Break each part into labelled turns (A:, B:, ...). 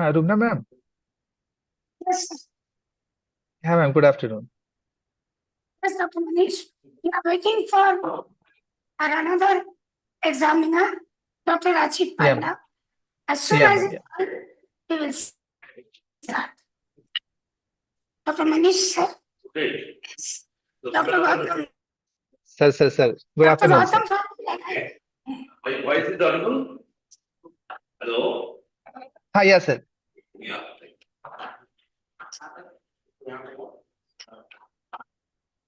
A: Rubna ma'am.
B: Yes, sir.
A: Yeah, ma'am. Good afternoon.
B: Yes, Dr. Manish. We are waiting for our another examiner, Dr. Rajiv
A: Yeah,
B: Panda.
A: ma'am.
B: As soon
A: Yeah,
B: as
A: ma'am.
B: it's
A: Yeah.
B: done, we will start. Dr. Manish, sir. Yes. Dr. Gautam.
A: Sir. Good
B: Dr.
A: afternoon, sir.
B: Gautam.
C: Why is it audible? Hello?
A: Yeah, sir.
C: Yeah.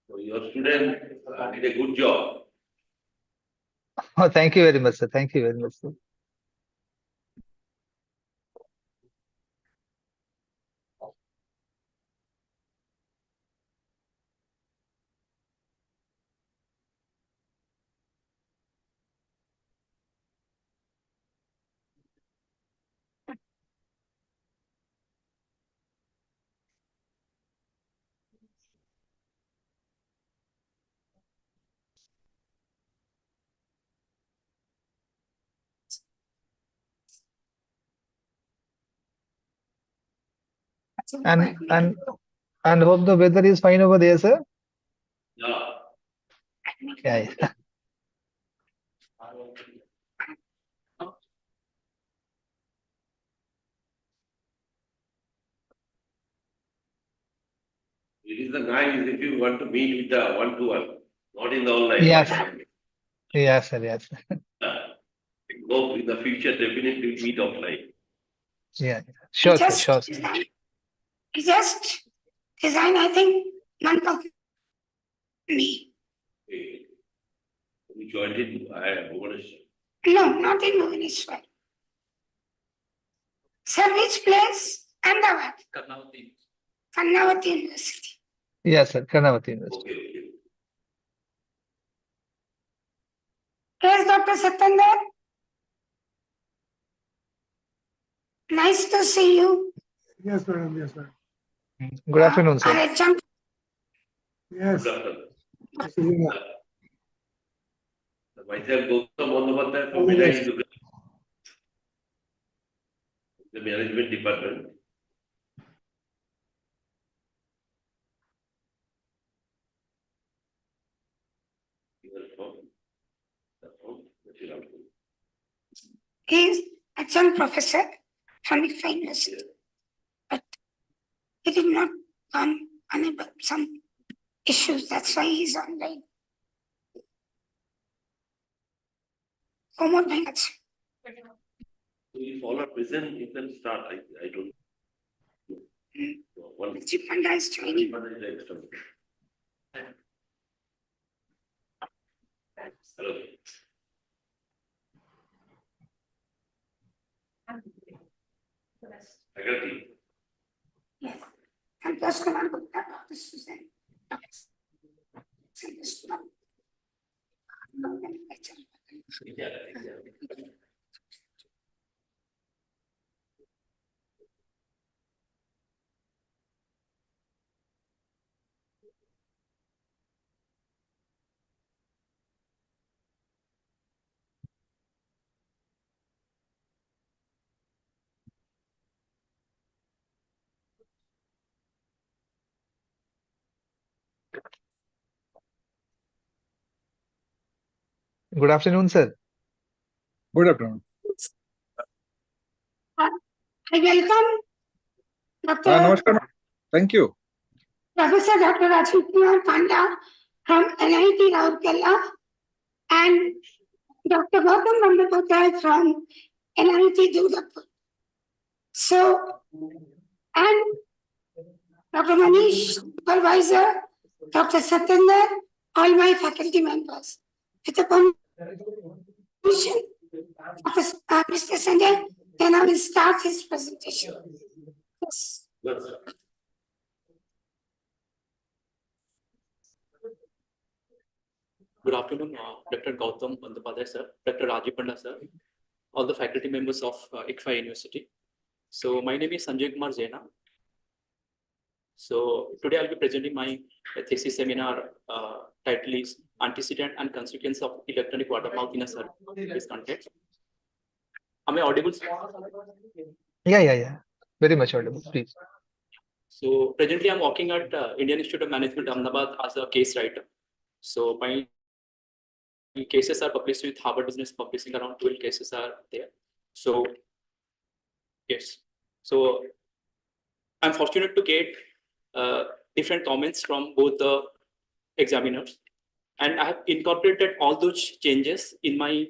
C: So your student did a good job.
A: Oh, thank you very much, sir. Thank you very much, sir. And and and hope the weather is fine over there, sir.
C: Yeah.
A: Yeah.
C: It is the nice if you want to meet with the one-to-one, not in the online.
A: Yes. Yes, sir. Yes.
C: Hope in the future definitely meet offline.
A: Yeah. Sure, sir.
B: Just
A: Sure, sir.
B: design. Just design, I think, month of May.
C: Okay. You joined in Bhubaneswar.
B: No, not in Bhubaneswar. Sir, which place? Ahmedabad. Karnavati University.
A: Yes, sir. Karnavati University.
C: Okay.
B: Yes, Dr. Satyander. Nice to see you.
D: Yes, madam. Yes, madam.
A: Good afternoon, sir.
B: Our HM.
D: Yes.
C: Good afternoon.
D: This is Jenna.
C: Myself, Gautam Bandyopadhyay from VIVA Education, the management department.
B: He is HM professor from VIVA University. But he did not come unable some issues. That's why he's online. More minutes.
C: If all are present, you can start. I don't know. One
B: Chief Panda is joining.
C: Hello. Faculty.
B: Yes. And plus, come on, Dr. Susan.
A: Good afternoon, sir.
D: Good afternoon.
B: I welcome Dr.
D: Namaskar. Thank you.
B: Professor Dr. Rajiv Panda from NIT Rourkela and Dr. Gautam Bandyopadhyay from NIT Durgapur. So, and Dr. Manish, supervisor, Dr. Satyander, all my faculty members. With the permission of Mr. Sanjay, then I will start his presentation. Yes.
E: Good afternoon, Dr. Gautam Bandyopadhyay, sir, Dr. Rajiv Panda, sir, all the faculty members of ICFA University. So my name is Sanjay Jenna. So today I'll be presenting my thesis seminar. Title is Antecedent and Consequence of Electronic Watermark in a Service Context. Am I audible, sir?
A: Yeah. Very much audible, please.
E: So presently I'm working at Indian Institute of Management, Ahmedabad as a case writer. So my cases are published with Harvard Business Publishing, around 12 cases are there. So yes, so I'm fortunate to get different comments from both the examiners, and I have incorporated all those changes in my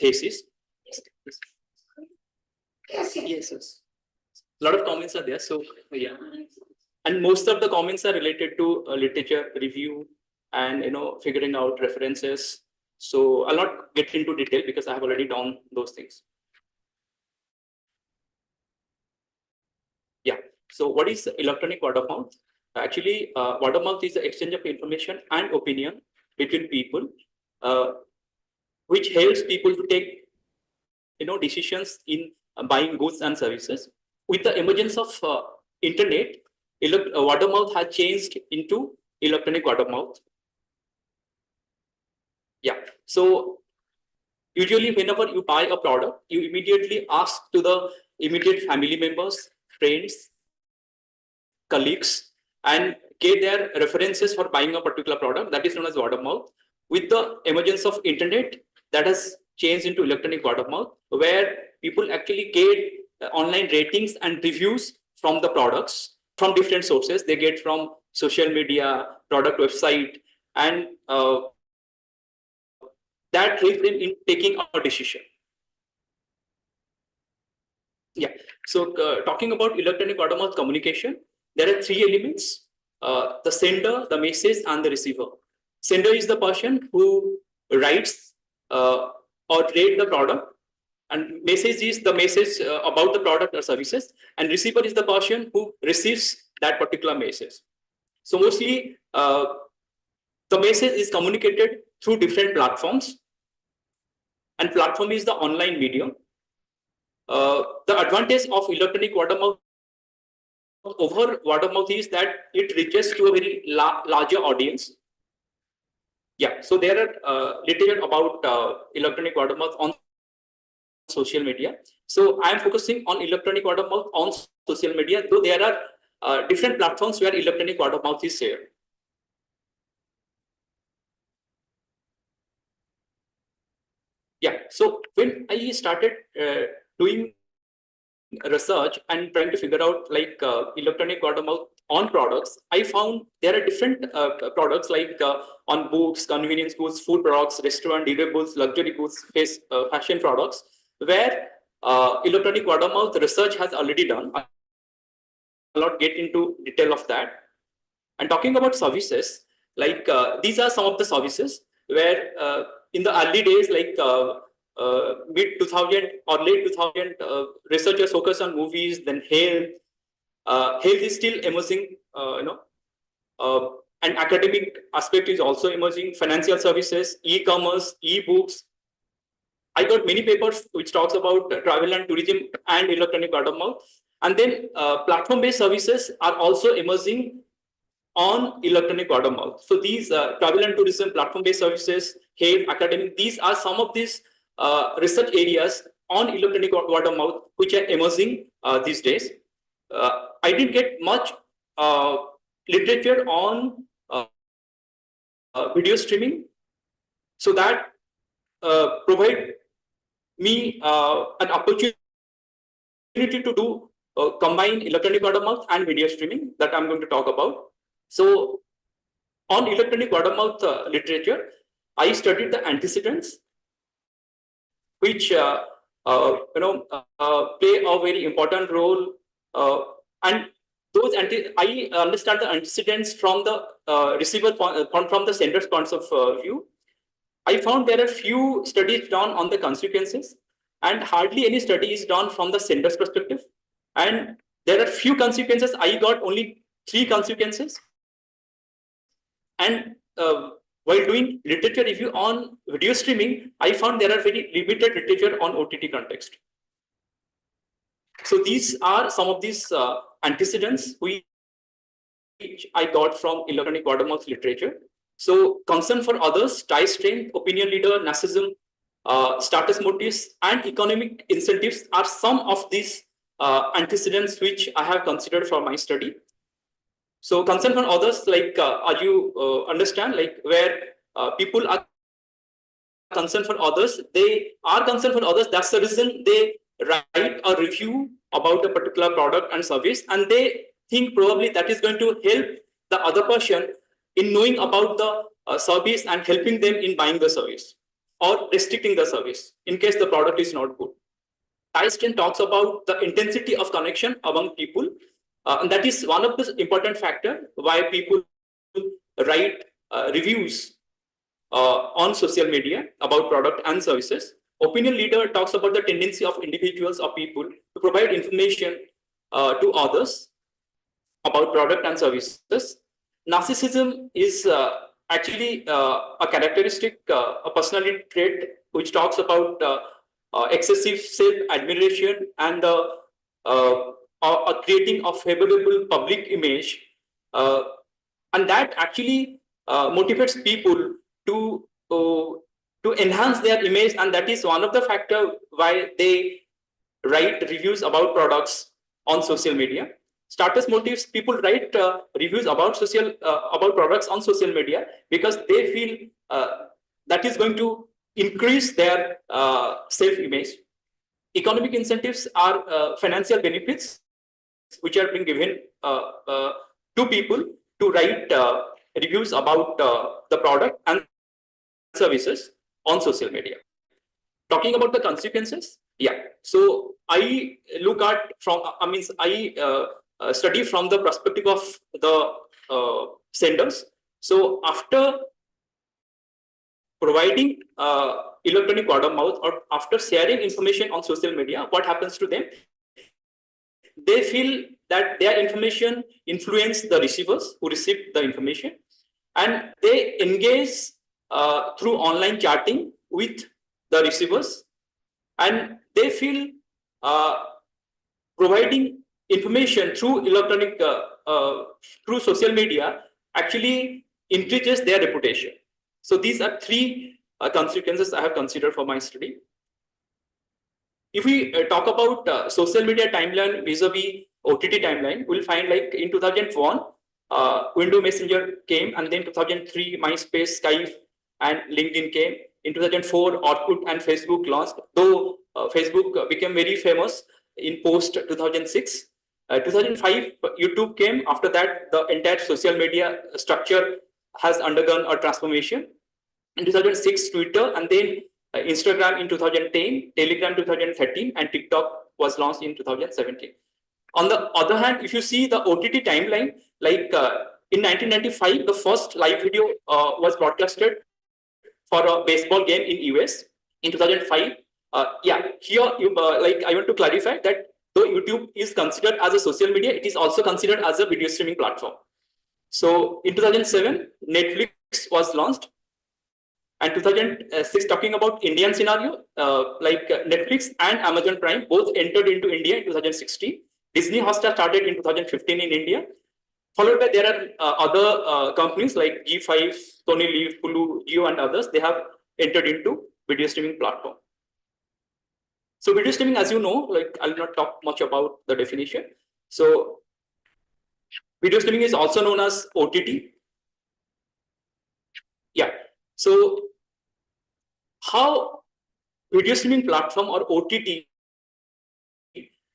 E: thesis. Yes. A lot of comments are there. So yeah, and most of the comments are related to literature review and figuring out references. So I'll not get into detail because I have already done those things. Yeah. So what is electronic word of mouth? Actually, word of mouth is the exchange of information and opinion between people, which helps people to take decisions in buying goods and services. With the emergence of internet, word of mouth has changed into electronic word of mouth. Yeah. So usually whenever you buy a product, you immediately ask to the immediate family members, friends, colleagues, and get their references for buying a particular product. That is known as word of mouth. With the emergence of internet, that has changed into electronic word of mouth, where people actually get online ratings and reviews from the products from different sources. They get from social media, product website, and that helps them in taking a decision. Yeah. So talking about electronic word of mouth communication, there are three elements: the sender, the message, and the receiver. Sender is the person who writes or read the product, and message is the message about the product or services, and receiver is the person who receives that particular message. So mostly the message is communicated through different platforms, and platform is the online medium. The advantage of electronic word of mouth over word of mouth is that it reaches to a very larger audience. Yeah, so there are literature about electronic word of mouth on social media. So I am focusing on electronic word of mouth on social media, though there are different platforms where electronic word of mouth is shared. Yeah, so when I started doing research and trying to figure out like electronic word of mouth on products, I found there are different products like on books, convenience goods, food products, restaurant, durables, luxury goods, fashion products, where electronic word of mouth research has already done. I'll not get into detail of that. And talking about services, like these are some of the services where in the early days, like mid 2000 or late 2000, researchers focus on movies, then health. Health is still emerging, and academic aspect is also emerging. Financial services, e-commerce, e-books. I got many papers which talks about travel and tourism and electronic word of mouth. And then platform-based services are also emerging on electronic word of mouth. So these travel and tourism, platform-based services, health, academic, these are some of these research areas on electronic word of mouth which are emerging these days. I didn't get much literature on video streaming, so that provide me an opportunity to do combine electronic word of mouth and video streaming that I'm going to talk about. So on electronic word of mouth literature, I studied the antecedents, which play a very important role, and those I understand the antecedents from the receiver from the sender's points of view. I found there are few studies done on the consequences, and hardly any study is done from the sender's perspective. And there are few consequences. I got only 3 consequences. And while doing literature review on video streaming, I found there are very limited literature on OTT context. So these are some of these antecedents which I got from electronic word of mouth literature. So concern for others, tie strength, opinion leader, narcissism, status motives, and economic incentives are some of these antecedents which I have considered for my study. So concern for others, like are you understand, like where people are concerned for others, they are concerned for others. That's the reason they write a review about a particular product and service, and they think probably that is going to help the other person in knowing about the service and helping them in buying the service or restricting the service in case the product is not good. Einstein talks about the intensity of connection among people, and that is one of the important factors why people write reviews on social media about product and services. Opinion leader talks about the tendency of individuals or people to provide information to others about product and services. Narcissism is actually a characteristic, a personality trait which talks about excessive self-admiration and creating a favorable public image, and that actually motivates people to enhance their image, and that is one of the factors why they write reviews about products on social media. Status motives, people write reviews about products on social media because they feel that is going to increase their self-image. Economic incentives are financial benefits which are being given to people to write reviews about the product and services on social media. Talking about the consequences, so I look at I study from the perspective of the senders. So after providing electronic word of mouth or after sharing information on social media, what happens to them? They feel that their information influence the receivers who receive the information, and they engage through online chatting with the receivers, and they feel providing information through electronic through social media actually increases their reputation. So these are three consequences I have considered for my study. If we talk about social media timeline vis-a-vis OTT timeline, we'll find like in 2001, Windows Messenger came, and then 2003, MySpace, Skype, and LinkedIn came. In 2004, Orkut and Facebook launched, though Facebook became very famous in post 2006. 2005, YouTube came. After that, the entire social media structure has undergone a transformation. In 2006, Twitter, and then Instagram in 2010, Telegram 2013, and TikTok was launched in 2017. On the other hand, if you see the OTT timeline, like in 1995, the first live video was broadcasted for a baseball game in US. In 2005, here I want to clarify that though YouTube is considered as a social media, it is also considered as a video streaming platform. So in 2007, Netflix was launched. And 2006, talking about Indian scenario, like Netflix and Amazon Prime both entered into India in 2016. Disney Hotstar started in 2015 in India. Followed by there are other companies like G5, Sony Live, Hulu, Jio, and others. They have entered into video streaming platform. So video streaming, as you know, like I'll not talk much about the definition. So video streaming is also known as OTT. So how video streaming platform or OTT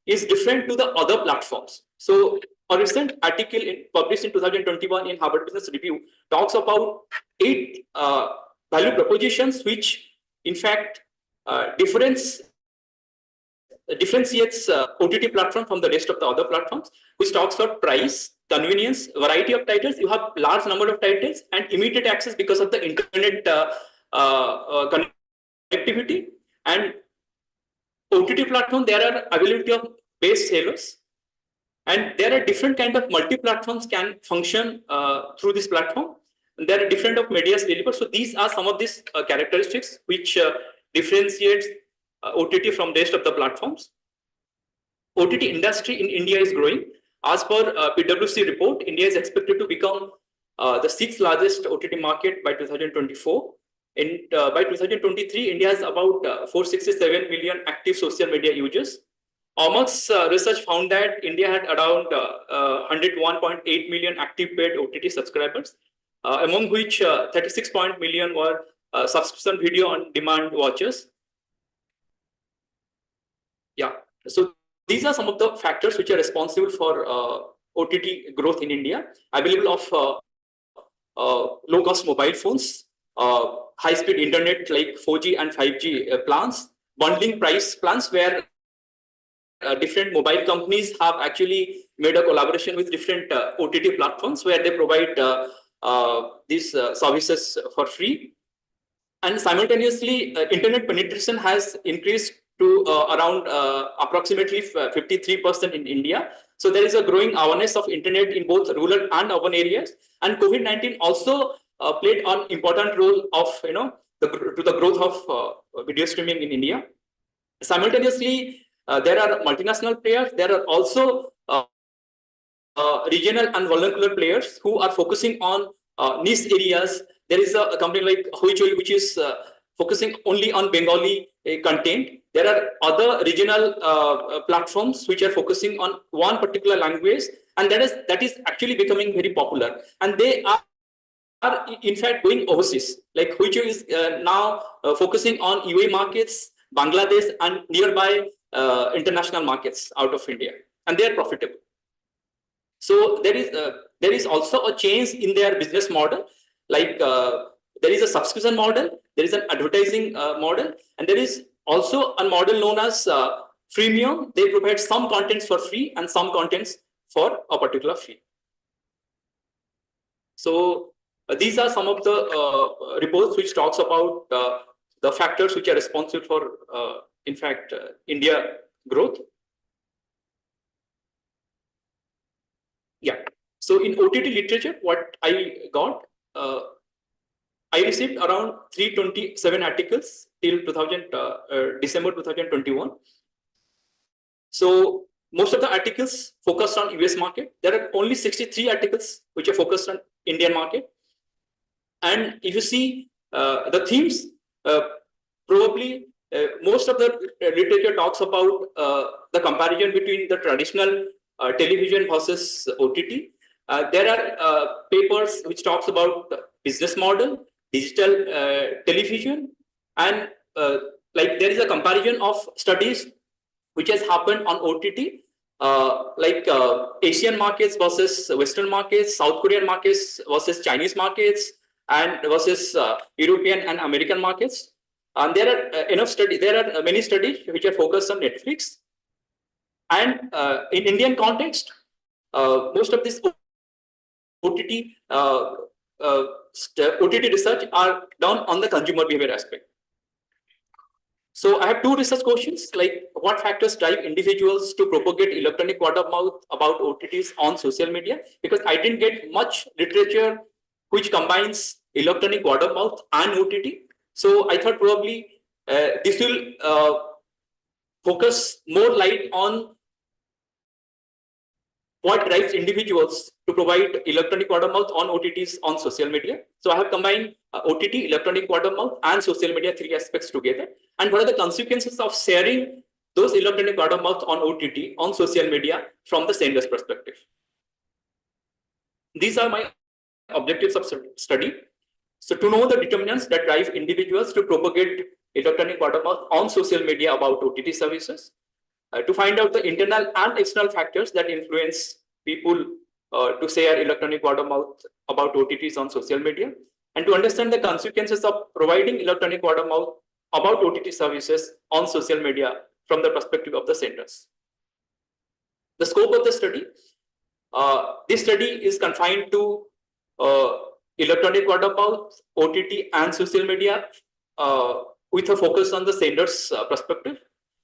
E: is different to the other platforms. So a recent article published in 2021 in Harvard Business Review talks about 8 value propositions, which in fact differentiates OTT platform from the rest of the other platforms, which talks about price, convenience, variety of titles. You have large number of titles and immediate access because of the internet connectivity. And OTT platform, there are availability of base sellers, and there are different kind of multi-platforms can function through this platform. And there are different of medias delivered. So these are some of these characteristics which differentiates OTT from rest of the platforms. OTT industry in India is growing. As per PwC report, India is expected to become the 6th largest OTT market by 2024. By 2023, India has about 467 million active social media users. Omux research found that India had around 101.8 million active paid OTT subscribers, among which 36 million were subscription video on demand watchers. Yeah, so these are some of the factors which are responsible for OTT growth in India. Available of low-cost mobile phones, high-speed internet like 4G and 5G plans, bundling price plans where different mobile companies have actually made a collaboration with different OTT platforms where they provide these services for free. And simultaneously, internet penetration has increased to around approximately 53% in India. So there is a growing awareness of internet in both rural and urban areas. And COVID-19 also played an important role of to the growth of video streaming in India. Simultaneously, there are multinational players. There are also regional and vernacular players who are focusing on niche areas. There is a company like Hoichoi, which is focusing only on Bengali content. There are other regional platforms which are focusing on one particular language, and that is actually becoming very popular. And they are in fact going overseas. Like Hoichoi is now focusing on UAE markets, Bangladesh, and nearby international markets out of India, and they are profitable. So there is also a change in their business model. Like there is a subscription model, there is an advertising model, and there is also a model known as freemium. They provide some contents for free and some contents for a particular fee. So these are some of the reports which talks about the factors which are responsible for, in fact, India growth. Yeah. So in OTT literature, what I got, I received around 327 articles till December 2021. So most of the articles focused on US market. There are only 63 articles which are focused on Indian market. And if you see the themes, probably most of the literature talks about the comparison between the traditional television versus OTT. There are papers which talks about business model, digital television, and like there is a comparison of studies which has happened on OTT, like Asian markets versus Western markets, South Korean markets versus Chinese markets, and versus European and American markets. And there are enough studies. There are many studies which are focused on Netflix. And in Indian context, most of this OTT research are done on the consumer behavior aspect. So I have two research questions, like what factors drive individuals to propagate electronic word of mouth about OTTs on social media? Because I didn't get much literature which combines electronic word of mouth and OTT. So I thought probably this will focus more light on what drives individuals to provide electronic word of mouth on OTTs on social media. So I have combined OTT, electronic word of mouth, and social media, three aspects together. And what are the consequences of sharing those electronic word of mouth on OTT on social media from the sender's perspective? These are my objectives of study. So to know the determinants that drive individuals to propagate electronic word of mouth on social media about OTT services, to find out the internal and external factors that influence people to share electronic word of mouth about OTTs on social media, and to understand the consequences of providing electronic word of mouth about OTT services on social media from the perspective of the senders. The scope of the study. This study is confined to electronic word of mouth, OTT, and social media with a focus on the sender's perspective.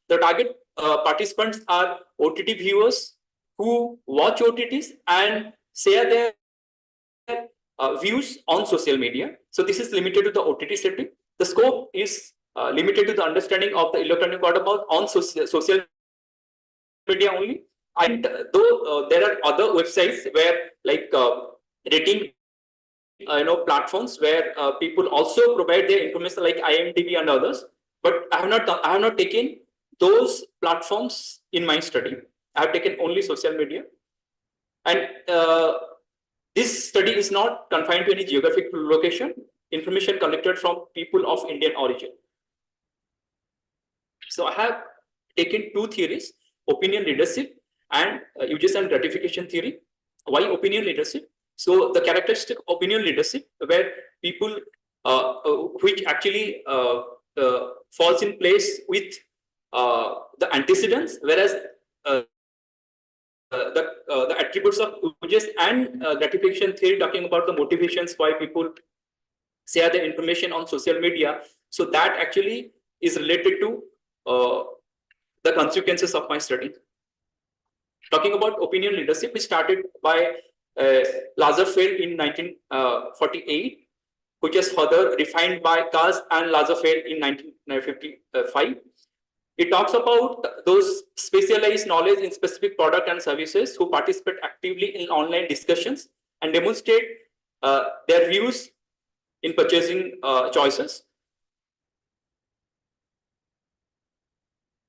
E: The target participants are OTT viewers who watch OTTs and share their views on social media. So this is limited to the OTT setting. The scope is limited to the understanding of the electronic word of mouth on social media only. And though there are other websites where like rating platforms where people also provide their information like IMDb and others, but I have not taken those platforms in my study. I have taken only social media. And this study is not confined to any geographic location. Information collected from people of Indian origin. So I have taken two theories, opinion leadership and usage and gratification theory. Why opinion leadership? So the characteristic opinion leadership, where people which actually falls in place with the antecedents, whereas the attributes of usage and gratification theory, talking about the motivations why people share the information on social media. So that actually is related to the consequences of my study. Talking about opinion leadership, we started by Lazarsfeld in 1948, which was further refined by Kaz and Lazarsfeld in 1955. It talks about those specialized knowledge in specific product and services who participate actively in online discussions and demonstrate their views in purchasing choices.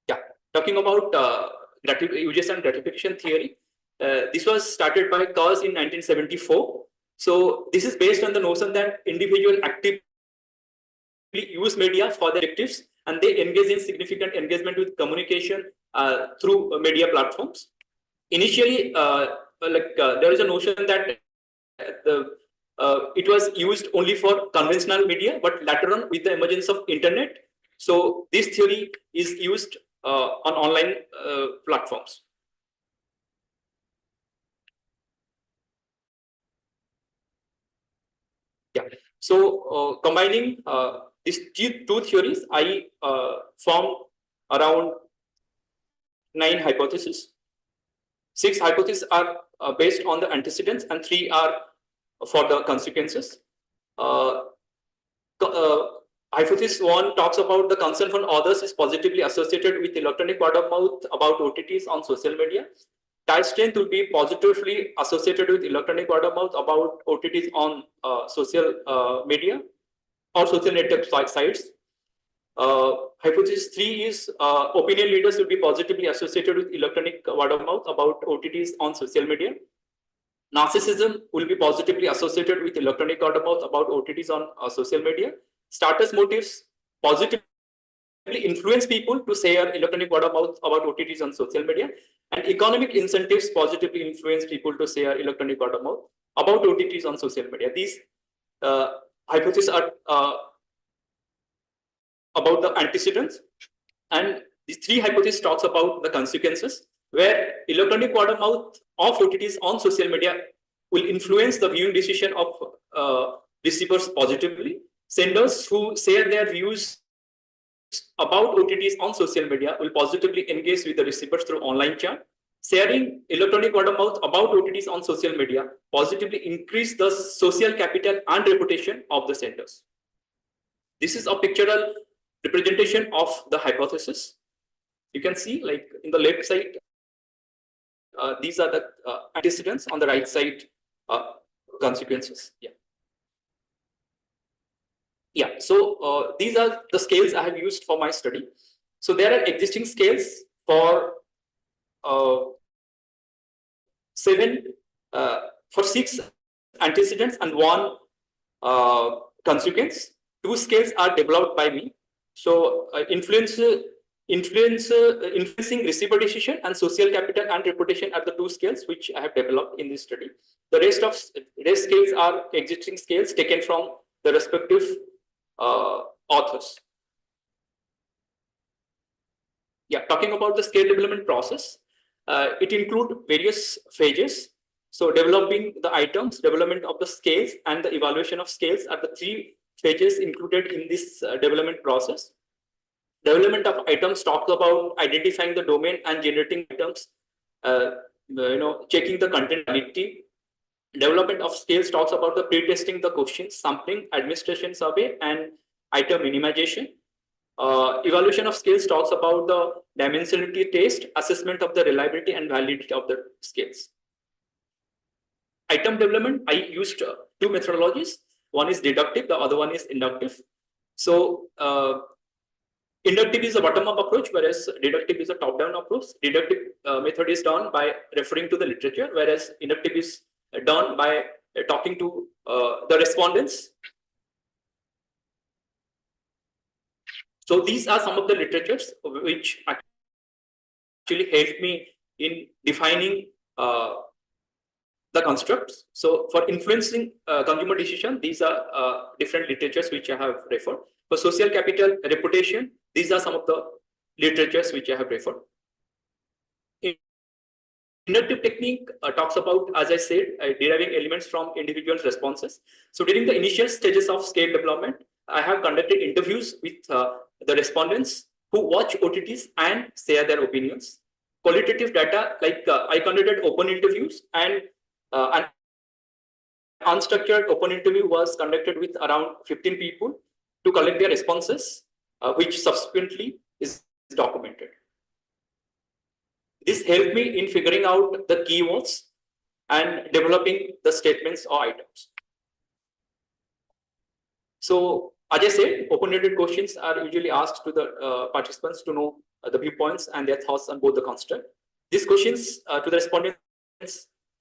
E: Yeah, talking about usage and gratification theory. This was started by Kaz in 1974. So this is based on the notion that individuals actively use media for their objectives, and they engage in significant engagement with communication through media platforms. Initially, there is a notion that it was used only for conventional media, but later on, with the emergence of internet, so this theory is used on online platforms. Yeah. So combining these two theories, I found around 9 hypotheses. 6 hypotheses are based on the antecedents, and 3 are for the consequences. Hypothesis 1 talks about the concern from others is positively associated with electronic word of mouth about OTTs on social media. Tire strength will be positively associated with electronic word of mouth about OTTs on social media or social network sites. Hypothesis 3 is opinion leaders will be positively associated with electronic word of mouth about OTTs on social media. Narcissism will be positively associated with electronic word of mouth about OTTs on social media. Status motives positively influence people to share electronic word of mouth about OTTs on social media. And economic incentives positively influence people to share electronic word of mouth about OTTs on social media. These hypotheses are about the antecedents, and these 3 hypotheses talks about the consequences, where electronic word of mouth of OTTs on social media will influence the viewing decision of receivers positively. Senders who share their views about OTTs on social media will positively engage with the receivers through online chat. Sharing electronic word of mouth about OTTs on social media positively increase the social capital and reputation of the senders. This is a pictorial representation of the hypothesis. You can see, like in the left side, these are the antecedents. On the right side, consequences. Yeah. Yeah. So these are the scales I have used for my study. So there are existing scales for 6 antecedents and 1 consequence. 2 scales are developed by me. So influencing receiver decision and social capital and reputation are the 2 scales which I have developed in this study. The rest scales are existing scales taken from the respective authors. Yeah, talking about the scale development process, it includes various phases. So developing the items, development of the scales, and the evaluation of scales are the 3 phases included in this development process. Development of items talks about identifying the domain and generating items, checking the content validity. Development of scales talks about the pre-testing the questions, sampling, administration survey, and item minimization. Evaluation of scales talks about the dimensionality test, assessment of the reliability and validity of the scales. Item development, I used 2 methodologies. One is deductive, the other one is inductive. So Inductive is a bottom-up approach, whereas deductive is a top-down approach. Deductive method is done by referring to the literature, whereas inductive is done by talking to the respondents. So these are some of the literatures which actually helped me in defining the constructs. So for influencing consumer decision, these are different literatures which I have referred. For social capital, reputation, these are some of the literatures which I have referred. Inductive technique talks about, as I said, deriving elements from individuals' responses. So during the initial stages of scale development, I have conducted interviews with the respondents who watch OTTs and share their opinions. Qualitative data, like I conducted open interviews, and an unstructured open interview was conducted with around 15 people to collect their responses, which subsequently is documented. This helped me in figuring out the keywords and developing the statements or items. So, as I said, open-ended questions are usually asked to the participants to know the viewpoints and their thoughts on both the construct. These questions to the respondents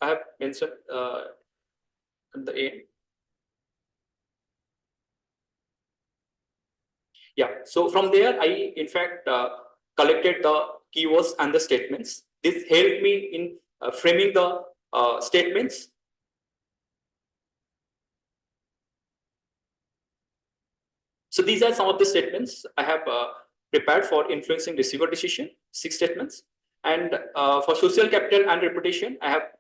E: I have mentioned at the end. Yeah, so from there, I in fact collected the keywords and the statements. This helped me in framing the statements. So these are some of the statements I have prepared for influencing receiver decision, 6 statements. And for social capital and reputation, I have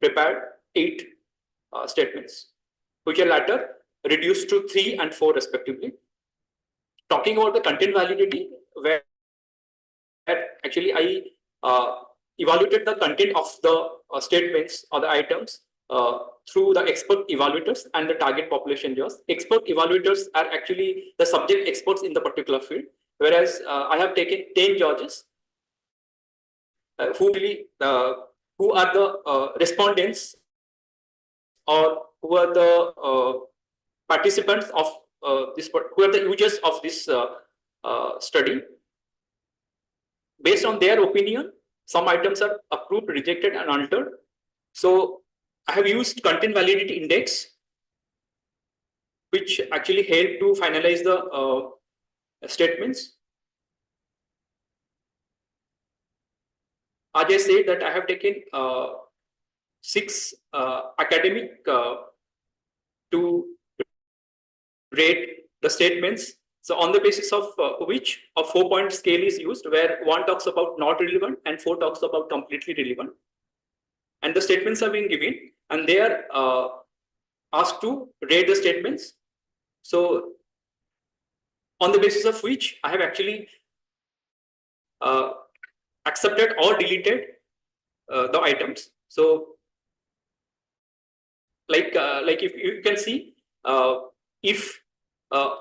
E: prepared 8 statements, which are later reduced to 3 and 4 respectively. Talking about the content validity, where actually I evaluated the content of the statements or the items through the expert evaluators and the target population judges. Expert evaluators are actually the subject experts in the particular field, whereas I have taken 10 judges who are the respondents or who are the participants of who are the users of this study. Based on their opinion, some items are approved, rejected, and altered. So I have used content validity index, which actually help to finalize the statements. As I said that I have taken 6 academic to rate the statements. So on the basis of which a 4-point scale is used, where 1 talks about not relevant and 4 talks about completely relevant. And the statements are being given, and they are asked to rate the statements. So on the basis of which I have actually accepted or deleted the items. So like if you can see, if the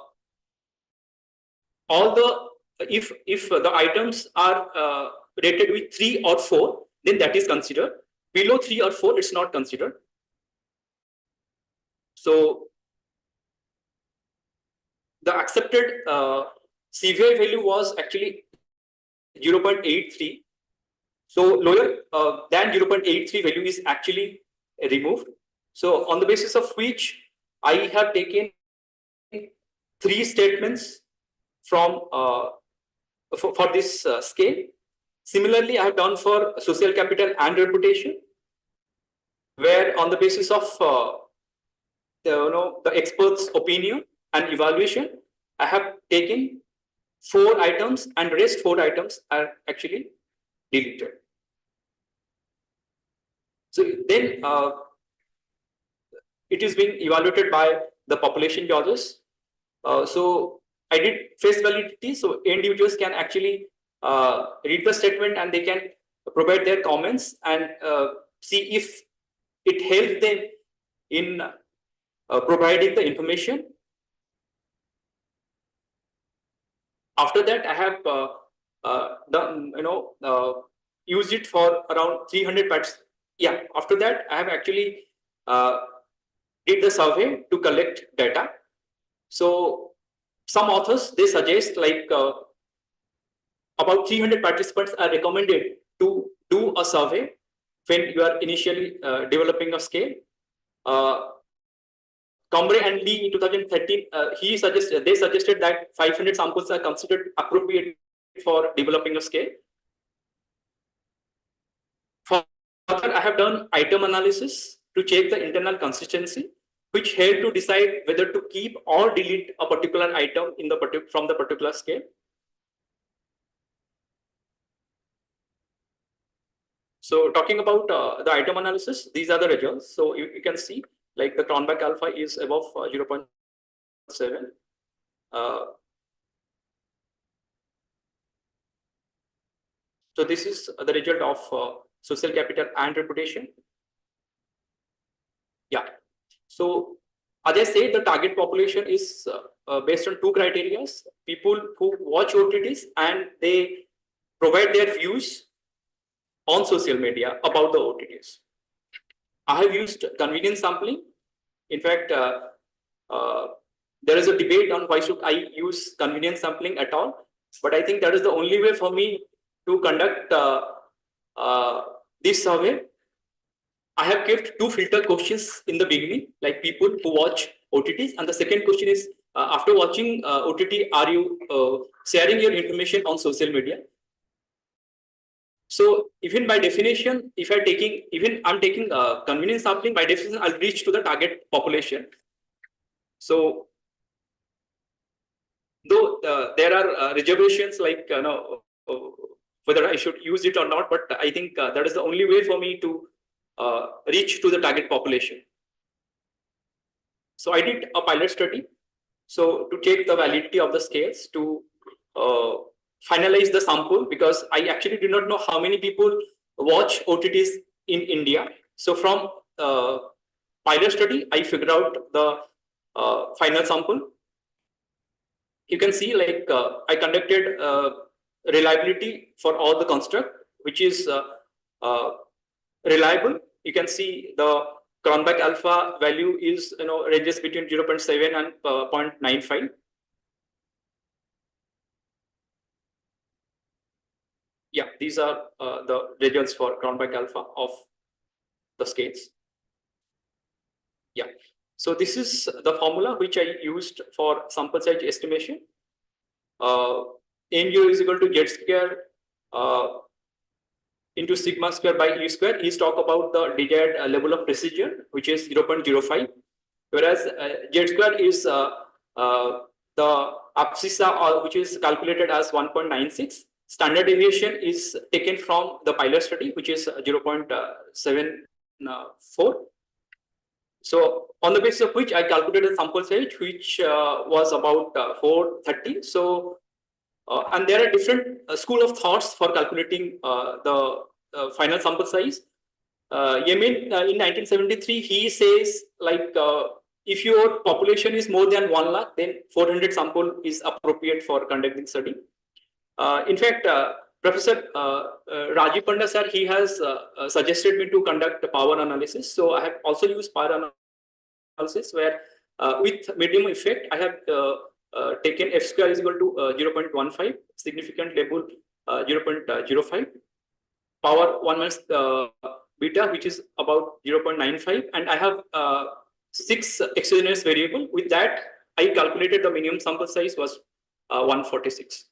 E: items are rated with 3 or 4, then that is considered. Below 3 or 4, it's not considered. So the accepted CVI value was actually 0.83. So lower than 0.83 value is actually removed. So on the basis of which I have taken 3 statements from for this scale. Similarly, I have done for social capital and reputation, where on the basis of the expert's opinion and evaluation, I have taken 4 items, and rest 4 items are actually deleted. So then it is being evaluated by the population judges. So I did face validity, so end users can actually read the statement and they can provide their comments and see if it helps them in providing the information. After that, I have done, used it for around 300 parts. Yeah, after that, I have actually did the survey to collect data. So some authors, they suggest like about 300 participants are recommended to do a survey when you are initially developing a scale. Combre and Lee in 2013, they suggested that 500 samples are considered appropriate for developing a scale. Further, I have done item analysis to check the internal consistency, which help to decide whether to keep or delete a particular item in from the particular scale. So talking about the item analysis, these are the results. So you can see like the Cronbach alpha is above 0.7. So this is the result of social capital and reputation. Yeah. So as I said, the target population is based on two criteria: people who watch OTTs and they provide their views on social media about the OTTs. I have used convenience sampling. In fact, there is a debate on why should I use convenience sampling at all. But I think that is the only way for me to conduct this survey. I have kept two filter questions in the beginning, like people who watch OTTs. And the second question is, after watching OTT, are you sharing your information on social media? So even by definition, if I'm taking convenience sampling, by definition, I'll reach to the target population. So though there are reservations like whether I should use it or not, but I think that is the only way for me to reach to the target population. So I did a pilot study. So to check the validity of the scales, to finalize the sample, because I actually do not know how many people watch OTTs in India. So from pilot study, I figured out the final sample. You can see like I conducted reliability for all the construct, which is reliable. You can see the Cronbach alpha value is ranges between 0.7 and 0.95. Yeah, these are the results for Cronbach alpha of the scales. Yeah, so this is the formula which I used for sample size estimation. NU is equal to Z square into sigma square by E square. Is talk about the desired level of precision, which is 0.05, whereas Z square is the abscissa, which is calculated as 1.96. Standard deviation is taken from the pilot study, which is 0.74. So on the basis of which I calculated a sample size, which was about 430. So and there are different school of thoughts for calculating the final sample size. Yemin in 1973, he says like if your population is more than 1 lakh, then 400 sample is appropriate for conducting study. In fact, Professor Rajiv Panda sir, he has suggested me to conduct power analysis. So I have also used power analysis where with medium effect, I have taken F square is equal to 0.15, significant level 0.05, power 1 minus beta, which is about 0.95, and I have 6 exogenous variable. With that, I calculated the minimum sample size was 146.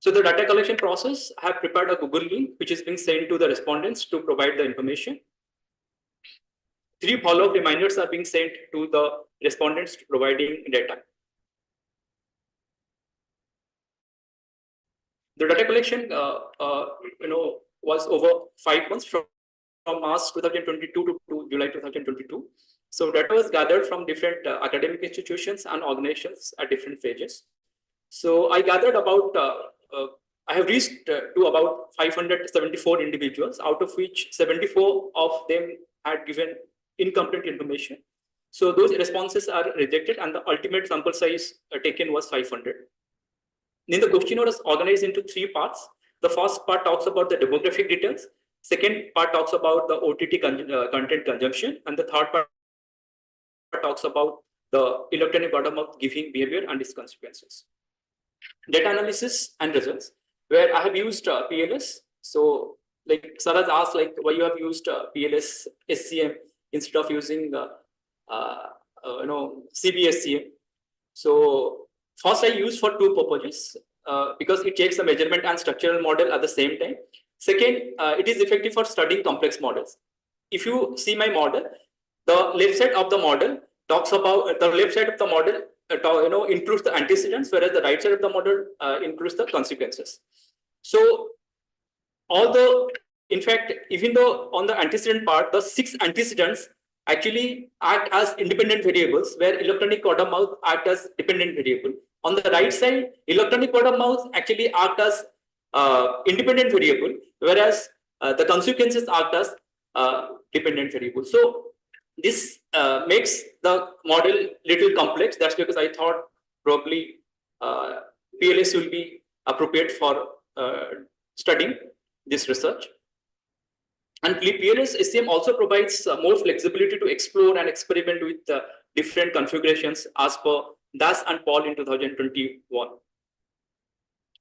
E: So the data collection process, I have prepared a Google link, which is being sent to the respondents to provide the information. 3 follow-up reminders are being sent to the respondents to providing data. The data collection, was over 5 months from March 2022 to July 2022. So data was gathered from different academic institutions and organizations at different phases. So I gathered about, I have reached to about 574 individuals, out of which 74 of them had given incomplete information. So those responses are rejected and the ultimate sample size taken was 500. Then the questionnaire was organized into 3 parts. The first part talks about the demographic details. Second part talks about the OTT content consumption. And the third part talks about the electronic bottom-up giving behavior and its consequences. data analysis and results, where I have used PLS. So like Saraj asked, like why you have used PLS SCM instead of using CBSCM. So first I use for two purposes, because it takes the measurement and structural model at the same time. Second, it is effective for studying complex models. If you see my model, the left side of the model talks about includes the antecedents, whereas the right side of the model includes the consequences. So in fact, even though on the antecedent part, the 6 antecedents actually act as independent variables, where electronic word of mouth act as dependent variable. On the right side, electronic word of mouth actually act as independent variable, whereas the consequences act as dependent variable. So this makes the model little complex. That's because I thought probably PLS will be appropriate for studying this research. And PLS SCM also provides more flexibility to explore and experiment with different configurations as per Das and Paul in 2021.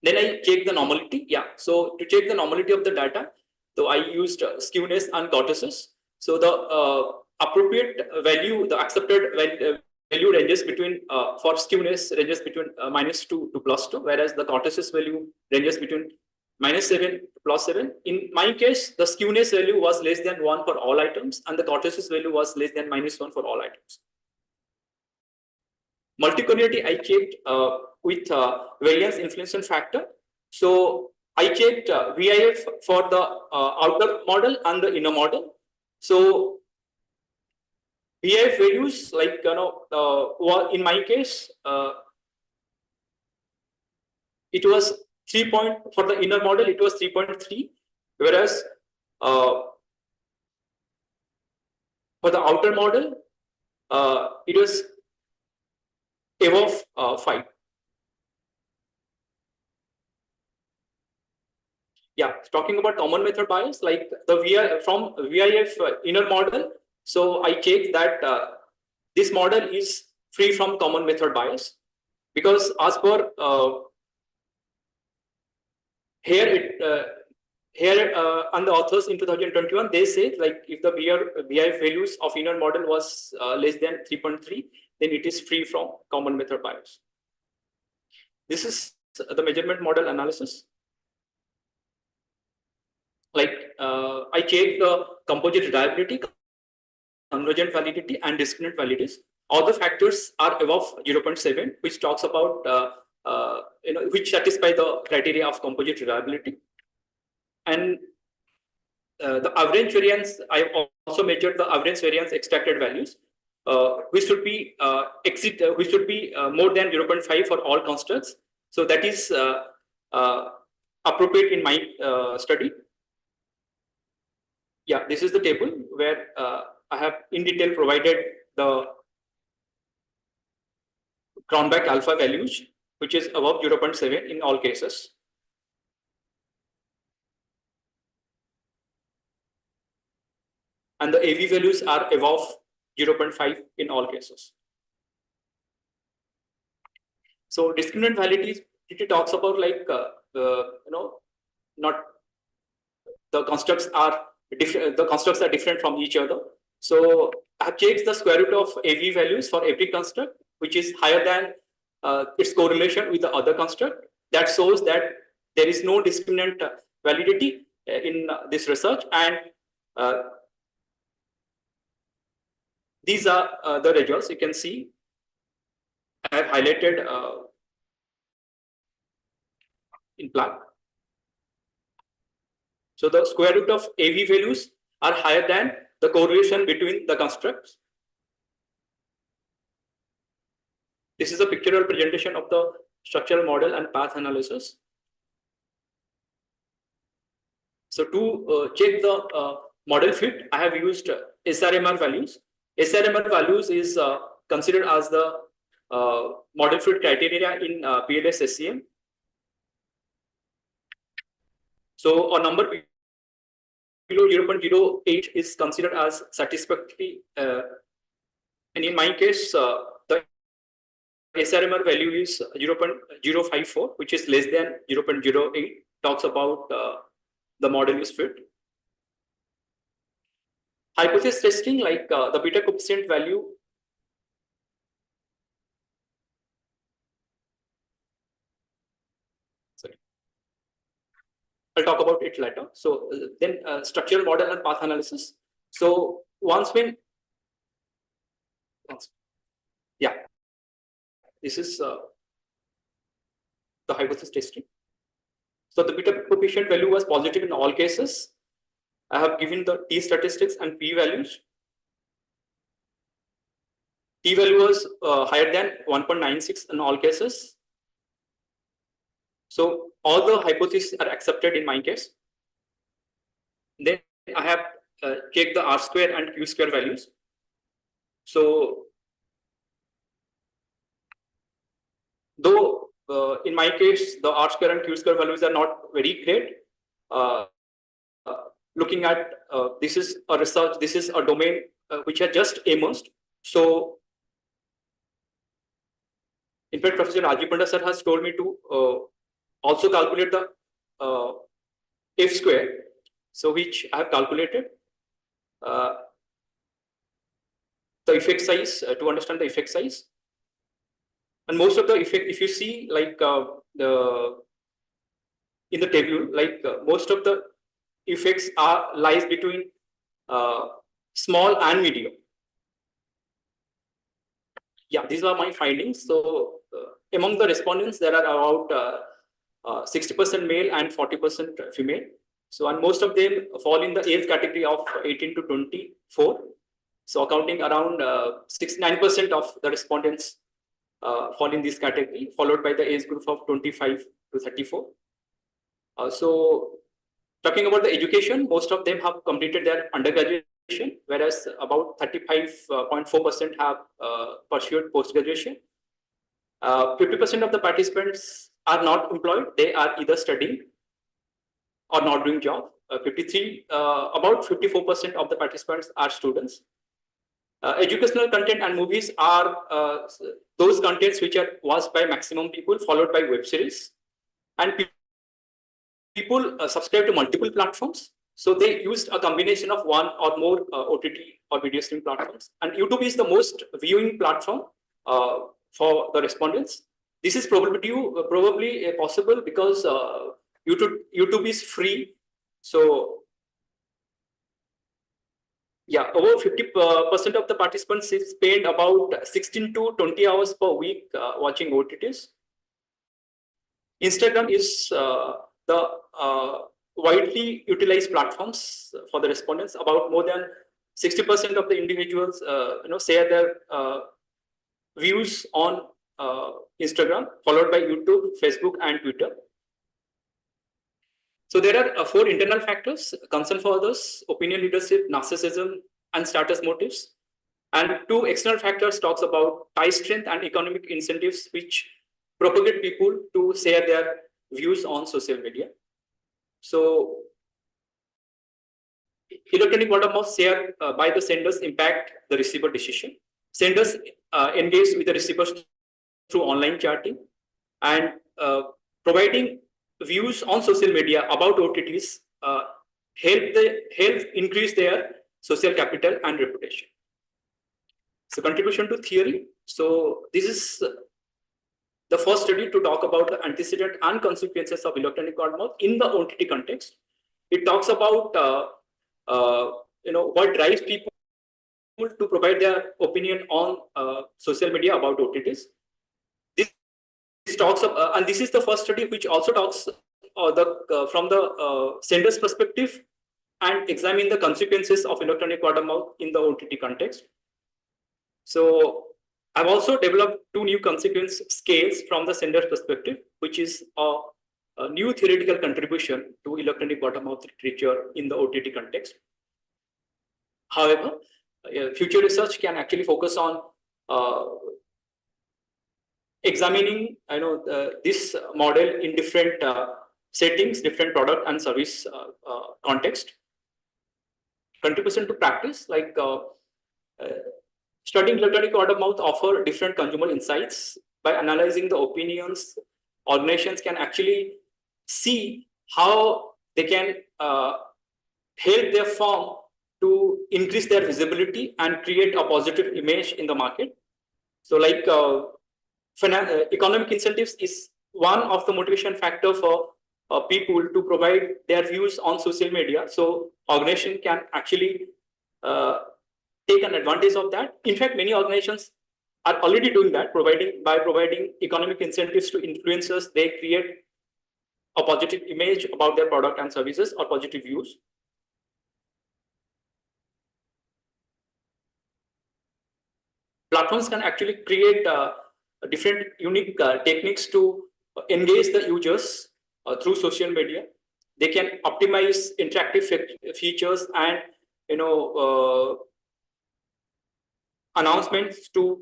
E: Then I check the normality. Yeah, so to check the normality of the data, so I used skewness and kurtosis. So the appropriate value, the accepted value ranges between, for skewness ranges between -2 to +2, whereas the kurtosis value ranges between -7 to +7. In my case, the skewness value was less than 1 for all items, and the kurtosis value was less than -1 for all items. Multicollinearity I checked with variance inflation factor. So I checked VIF for the outer model and the inner model. So VIF values, like in my case, it was 3 for the inner model, it was 3.3, whereas for the outer model, it was above 5. Yeah, talking about common method bias, like the from VIF inner model. So I checked that this model is free from common method bias, because as per here and the authors in 2021, they say like if the VIF values of inner model was less than 3.3, then it is free from common method bias. This is the measurement model analysis. Like I checked the composite reliability, convergent validity, and discriminant validities. All the factors are above 0.7, which talks about which satisfy the criteria of composite reliability. And the average variance, I also measured the average variance extracted values, which should be more than 0.5 for all constructs. So that is appropriate in my study. Yeah, this is the table where I have in detail provided the Cronbach alpha values, which is above 0.7 in all cases. And the AV values are above 0.5 in all cases. So discriminant validity, it talks about like not the constructs are different. The constructs are different from each other. So I have checked the square root of AV values for every construct, which is higher than its correlation with the other construct. That shows that there is no discriminant validity in this research, and these are the results. You can see I have highlighted in black. So the square root of AV values are higher than the correlation between the constructs. This is a pictorial presentation of the structural model and path analysis. So to check the model fit, I have used SRMR values. SRMR values is considered as the model fit criteria in PLS SCM. So a number below 0.08 is considered as satisfactory, and in my case, the SRMR value is 0.054, which is less than 0.08, talks about the model is fit. Hypothesis testing, like the beta coefficient value. Sorry, I'll talk about it later. So then structural model and path analysis. So yeah, this is the hypothesis testing. So the beta coefficient value was positive in all cases. I have given the t statistics and p values. T value was higher than 1.96 in all cases. So all the hypotheses are accepted in my case. Then I have checked the R square and Q square values. So though in my case, the R square and Q square values are not very great. Looking at this is a research, this is a domain which had just emerged. So in fact, Professor Rajiv Panda sir has told me to also calculate the F square, so which I have calculated the effect size to understand the effect size. And most of the effect, if you see, like in the table, like most of the effects lies between small and medium. Yeah, these are my findings. So among the respondents, there are about 60% male and 40% female. So, and most of them fall in the age category of 18 to 24. So, accounting around 69% of the respondents fall in this category, followed by the age group of 25 to 34. So, talking about the education, most of them have completed their undergraduation, whereas about 35.4% have pursued post-graduation. 50% of the participants are not employed; they are either studying or not doing job. About 54% of the participants are students. Educational content and movies are those contents which are watched by maximum people, followed by web series. And people subscribe to multiple platforms. So they used a combination of one or more OTT or video streaming platforms. And YouTube is the most viewing platform for the respondents. This is probably possible because YouTube is free. So yeah, over 50% of the participants spend about 16 to 20 hours per week watching OTTs. Instagram is the widely utilized platforms for the respondents. About more than 60% of the individuals share their views on Instagram, followed by YouTube, Facebook, and Twitter. So there are 4 internal factors: concern for others, opinion leadership, narcissism, and status motives. And 2 external factors talks about tie strength and economic incentives, which propagate people to share their views on social media. So electronic word of mouth shared by the senders impact the receiver decision. Senders engage with the receivers through online chatting, and providing views on social media about OTTs help increase their social capital and reputation. So contribution to theory. So this is the first study to talk about the antecedent and consequences of electronic word of mouth in the OTT context. It talks about what drives people to provide their opinion on social media about OTTs. This talks and this is the first study which also talks from the sender's perspective and examine the consequences of electronic word of mouth in the OTT context. So I've also developed 2 new consequence scales from the sender's perspective, which is a new theoretical contribution to electronic word of mouth literature in the OTT context. However, future research can actually focus on examining this model in different settings, different product and service context. Contribution to practice, like studying electronic word of mouth offer different consumer insights by analyzing the opinions, organizations can actually see how they can help their firm to increase their visibility and create a positive image in the market. So like economic incentives is one of the motivation factor for people to provide their views on social media. So organization can actually take an advantage of that. In fact, many organizations are already doing that, by providing economic incentives to influencers. They create a positive image about their product and services or positive views. Platforms can actually create different unique techniques to engage the users through social media. They can optimize interactive features and announcements to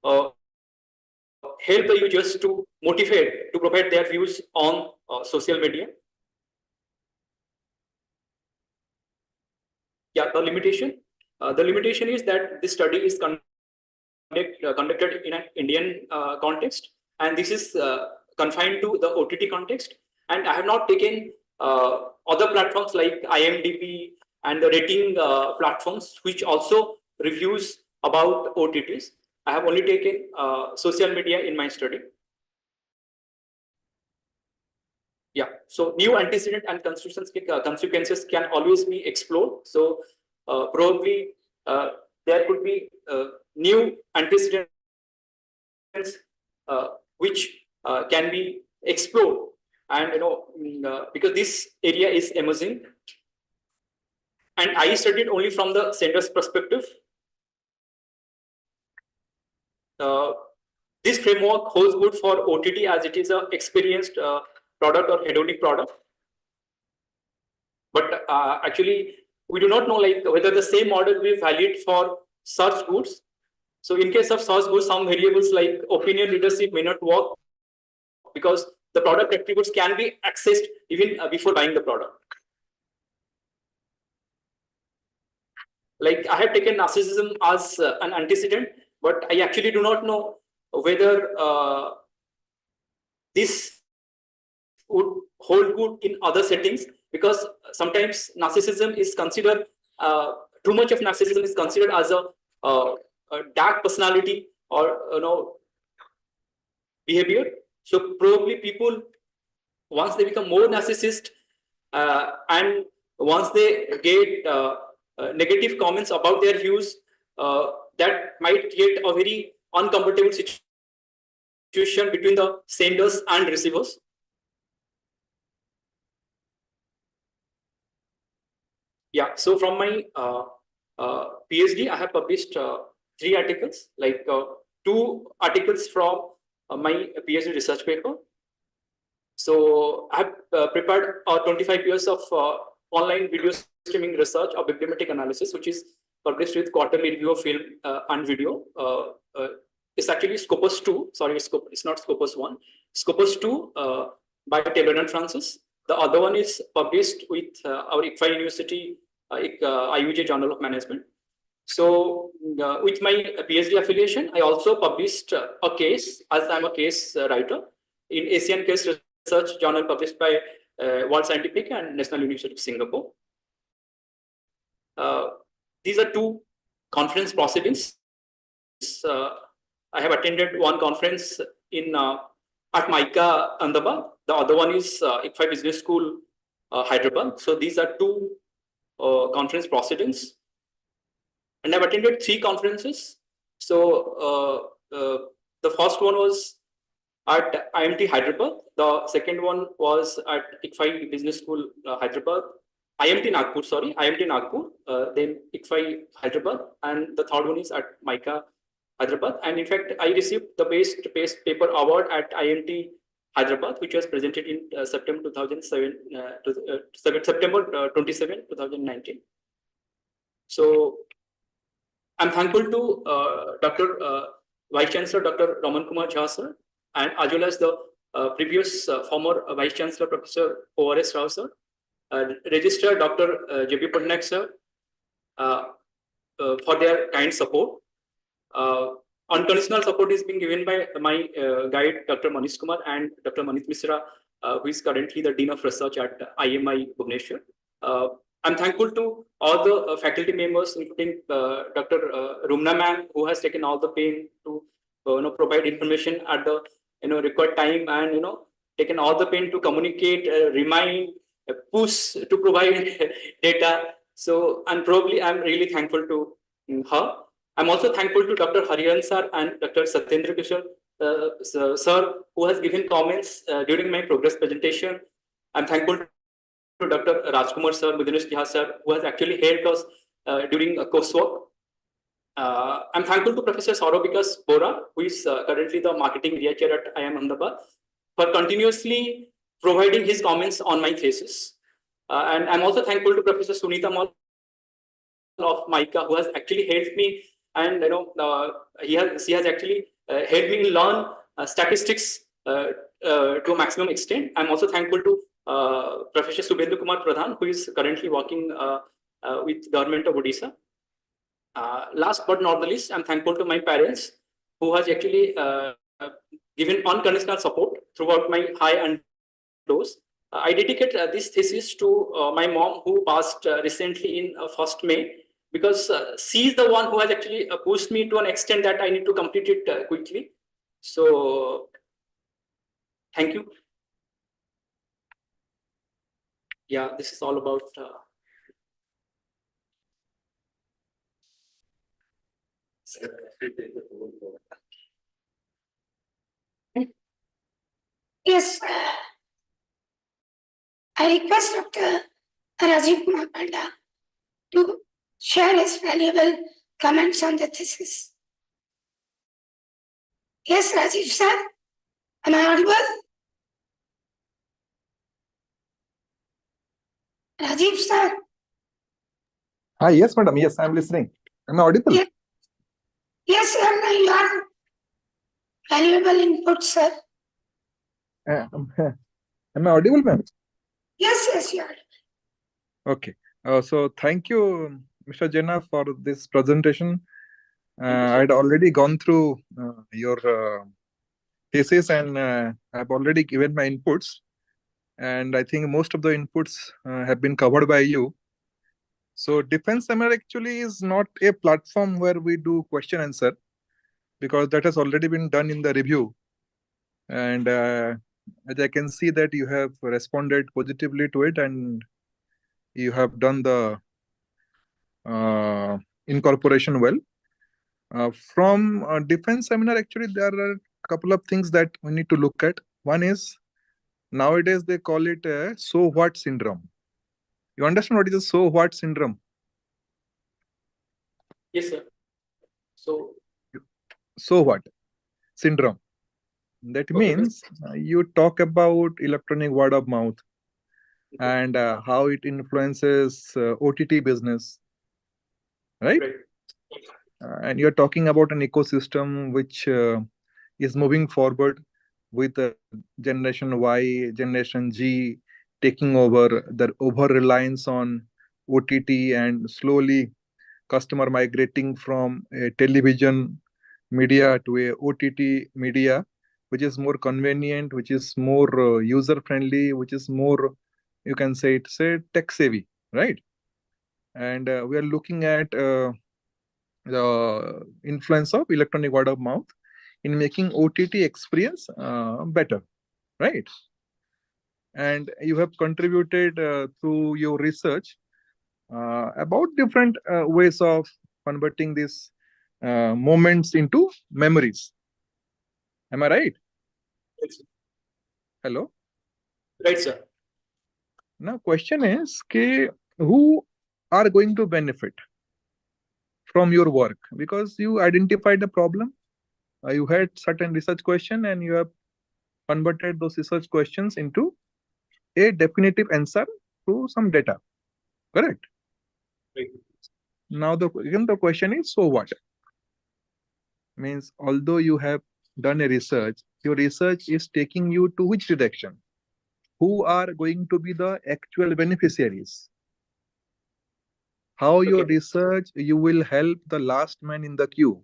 E: help the users to motivate to provide their views on social media. Yeah, the limitation is that this study is conducted in an Indian context, and this is confined to the OTT context. And I have not taken other platforms like IMDb and the rating platforms, which also reviews about OTTs. I have only taken social media in my study. Yeah, so new antecedent and consequences can always be explored. So probably there could be new antecedents which can be explored, and because this area is emerging, and I studied only from the sender's perspective. This framework holds good for OTT as it is an experienced product or hedonic product. But actually, we do not know whether the same model will be valid for search goods. So in case of search goods, some variables like opinion leadership may not work because the product attributes can be accessed even before buying the product. Like I have taken narcissism as an antecedent, but I actually do not know whether this would hold good in other settings, because sometimes narcissism is considered, too much of narcissism is considered as a dark personality or behavior. So probably people, once they become more narcissist and once they get negative comments about their views, that might create a very uncomfortable situation between the senders and receivers. Yeah, so from my PhD, I have published 3 articles, like 2 articles from my PhD research paper. So I have prepared 25 years of online video streaming research of bibliometric analysis, which is published with Quarterly Review of Film and Video. It's actually Scopus 2. Sorry, it's not Scopus 1. Scopus 2 by Taylor and Francis. The other one is published with our ICFI University IUJ Journal of Management. So with my PhD affiliation, I also published a case, as I'm a case writer, in Asian Case Research Journal published by World Scientific and National University of Singapore. These are 2 conference proceedings. I have attended one conference in at MICA, Ahmedabad. The other one is ICFI Business School, Hyderabad. So these are 2 conference proceedings. And I've attended 3 conferences. So the first one was at IMT Hyderabad. The second one was at ICFI Business School, Hyderabad. IMT Nagpur, then ICFI Hyderabad, and the third one is at MICA Hyderabad. And in fact, I received the best paper award at IMT Hyderabad, which was presented in September 27, 2019. So I'm thankful to Dr. Vice Chancellor Dr. Raman Kumar Jha sir, and as well as the previous former Vice Chancellor Professor O.R.S. Rao sir, Registrar Dr. J.P. Patnaik sir, for their kind support. unconditional support is being given by my guide, Dr. Manish Kumar, and Dr. Manit Misra, who is currently the Dean of Research at IMI Bhubaneswar. I'm thankful to all the faculty members, including Dr. Rumna ma'am, who has taken all the pain to provide information at the required time, and taken all the pain to communicate, remind, push to provide data. So, and probably I'm really thankful to her. I'm also thankful to Dr. Hariharan sir and Dr. Satyendra Kishore sir, who has given comments during my progress presentation. I'm thankful to Dr. Rajkumar sir, Budinesh Jha sir, who has actually helped us during coursework. I'm thankful to Professor Saurabikas Bora, who is currently the marketing area chair at IIM Ahmedabad, for continuously providing his comments on my thesis. And I'm also thankful to Professor Sunita Mal of MICA, who has actually helped me, and she has actually helped me learn statistics to a maximum extent. I'm also thankful to Professor Subhendu Kumar Pradhan, who is currently working with Government of Odisha. Last but not the least, I'm thankful to my parents, who has actually given unconditional support throughout my high and lows. I dedicate this thesis to my mom, who passed recently in 1st May, because she's the one who has actually pushed me to an extent that I need to complete it quickly. So, thank you. Yeah, this is all about.
B: Yes, I request Dr. Rajiv Kumar Panda to share his valuable comments on the thesis. Yes, Rajiv sir, am I audible? Rajiv sir.
D: Yes, madam. Yes, I'm listening. Am I audible?
B: Yeah. Yes, sir, your valuable input, sir.
D: Am I audible, ma'am?
B: Yes, you are.
D: Okay. So thank you, Mr. Jenna, for this presentation.
E: you, sir.
D: I'd already gone through your thesis, and I've already given my inputs. And I think most of the inputs have been covered by you. So Defense Seminar actually is not a platform where we do question answer, because that has already been done in the review. And as I can see that you have responded positively to it, and you have done the incorporation well. From Defense Seminar, actually, there are a couple of things that we need to look at. One is, nowadays they call it a so what syndrome. You understand what is a so what syndrome?
E: Yes, sir.
D: So what syndrome? That
E: Okay,
D: means you talk about electronic word of mouth and how it influences OTT business, right?
E: Right.
D: And you're talking about an ecosystem which is moving forward with Generation Y, Generation G taking over, the over reliance on OTT, and slowly customer migrating from a television media to a OTT media, which is more convenient, which is more user friendly, which is more, you can say it's a tech savvy, right? And we are looking at the influence of electronic word of mouth in making OTT experience better, right? And you have contributed through your research about different ways of converting these moments into memories. Am I right?
E: Yes, sir.
D: Hello.
E: Right, sir.
D: Now, question is, who are going to benefit from your work? Because you identified a problem, you had certain research question, and you have converted those research questions into a definitive answer through some data. Correct?
E: Right.
D: Now, again, the question is, so what? Means, although you have done a research, your research is taking you to which direction? Who are going to be the actual beneficiaries? How your
E: Okay.
D: research, you will help the last man in the queue.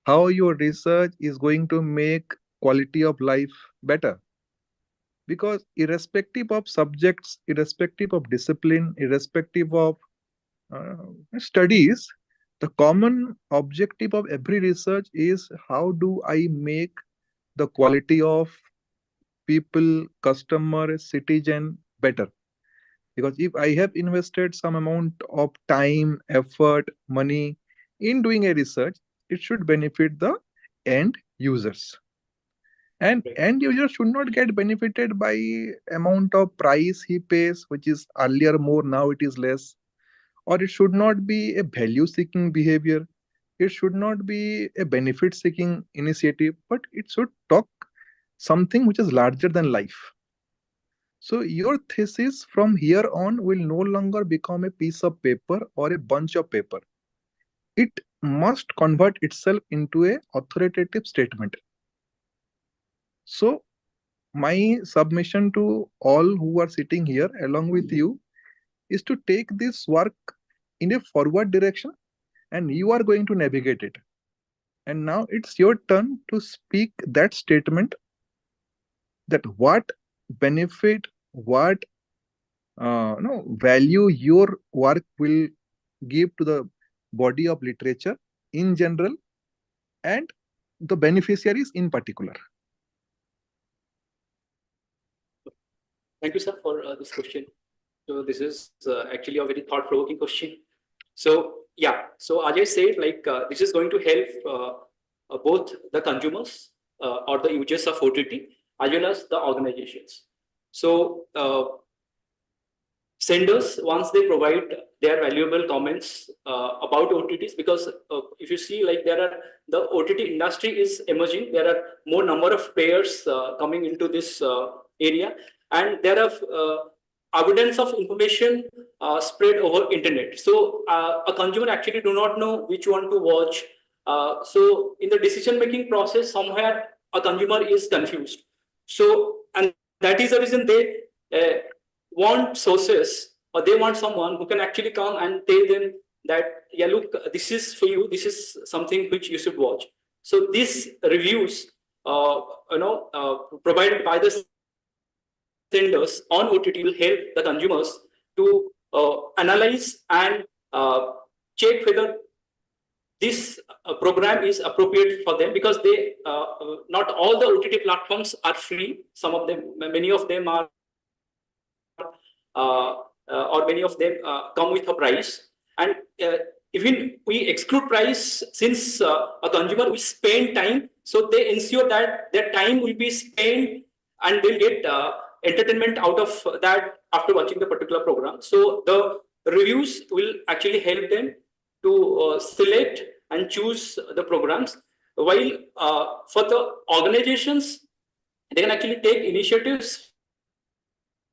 D: how your research is going to make quality of life better. Because irrespective of subjects, irrespective of discipline, irrespective of uh, studies, the common objective of every research is how do I make the quality of people, customer, citizen better. Because if I have invested some amount of time, effort, money in doing a research, it should benefit the end users. And
E: Right.
D: end user should not get benefited by amount of price he pays, which is earlier more, now it is less. Or it should not be a value seeking behavior. It should not be a benefit seeking initiative, but it should talk something which is larger than life. So your thesis from here on will no longer become a piece of paper or a bunch of paper. It must convert itself into a authoritative statement. So my submission to all who are sitting here along with you is to take this work in a forward direction, and you are going to navigate it. And now it's your turn to speak that statement, that what benefit, what no value your work will give to the body of literature in general and the beneficiaries in particular.
E: Thank you, sir, for this question. So this is actually a very thought-provoking question. So yeah, so Ajay said like this is going to help both the consumers or the users of OTT as well as the organizations. So senders, once they provide their valuable comments about OTTs, because if you see like the OTT industry is emerging, there are more number of players coming into this area, and there are abundance of information spread over internet. So a consumer actually do not know which one to watch. So in the decision making process, somewhere a consumer is confused. So and that is the reason they want sources, or they want someone who can actually come and tell them that, yeah, look, this is for you, this is something which you should watch. So these reviews provided by the senders on OTT will help the consumers to analyze and check whether this program is appropriate for them, because they not all the OTT platforms are free. Some of them, many of them are or many of them come with a price. And even we exclude price, since a consumer will spend time, so they ensure that their time will be spent and they'll get entertainment out of that after watching the particular program. So the reviews will actually help them to select and choose the programs, while for the organizations, they can actually take initiatives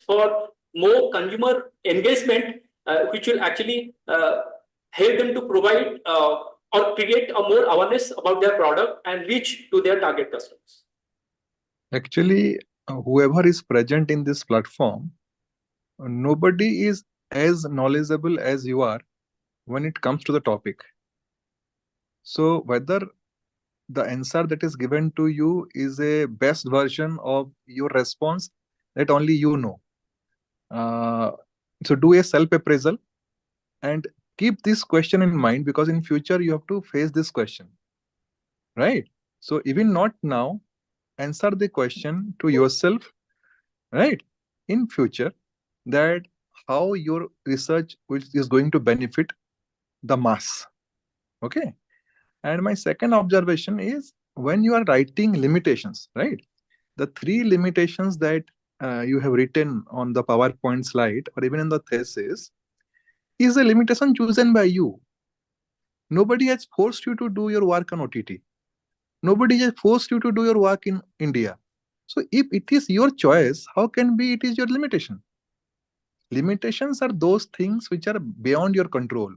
E: for more consumer engagement, which will actually help them to provide or create a more awareness about their product and reach to their target customers.
D: Actually, whoever is present in this platform, nobody is as knowledgeable as you are when it comes to the topic. So whether the answer that is given to you is a best version of your response, that only you know. So do a self-appraisal and keep this question in mind, because in future you have to face this question, right? So even not now, answer the question to yourself, right, in future, that how your research is going to benefit the mass. Okay. And my second observation is, when you are writing limitations, right, the three limitations that you have written on the PowerPoint slide or even in the thesis is a limitation chosen by you. Nobody has forced you to do your work on OTT. Nobody has forced you to do your work in India. So if it is your choice, how can be it is your limitation? Limitations are those things which are beyond your control.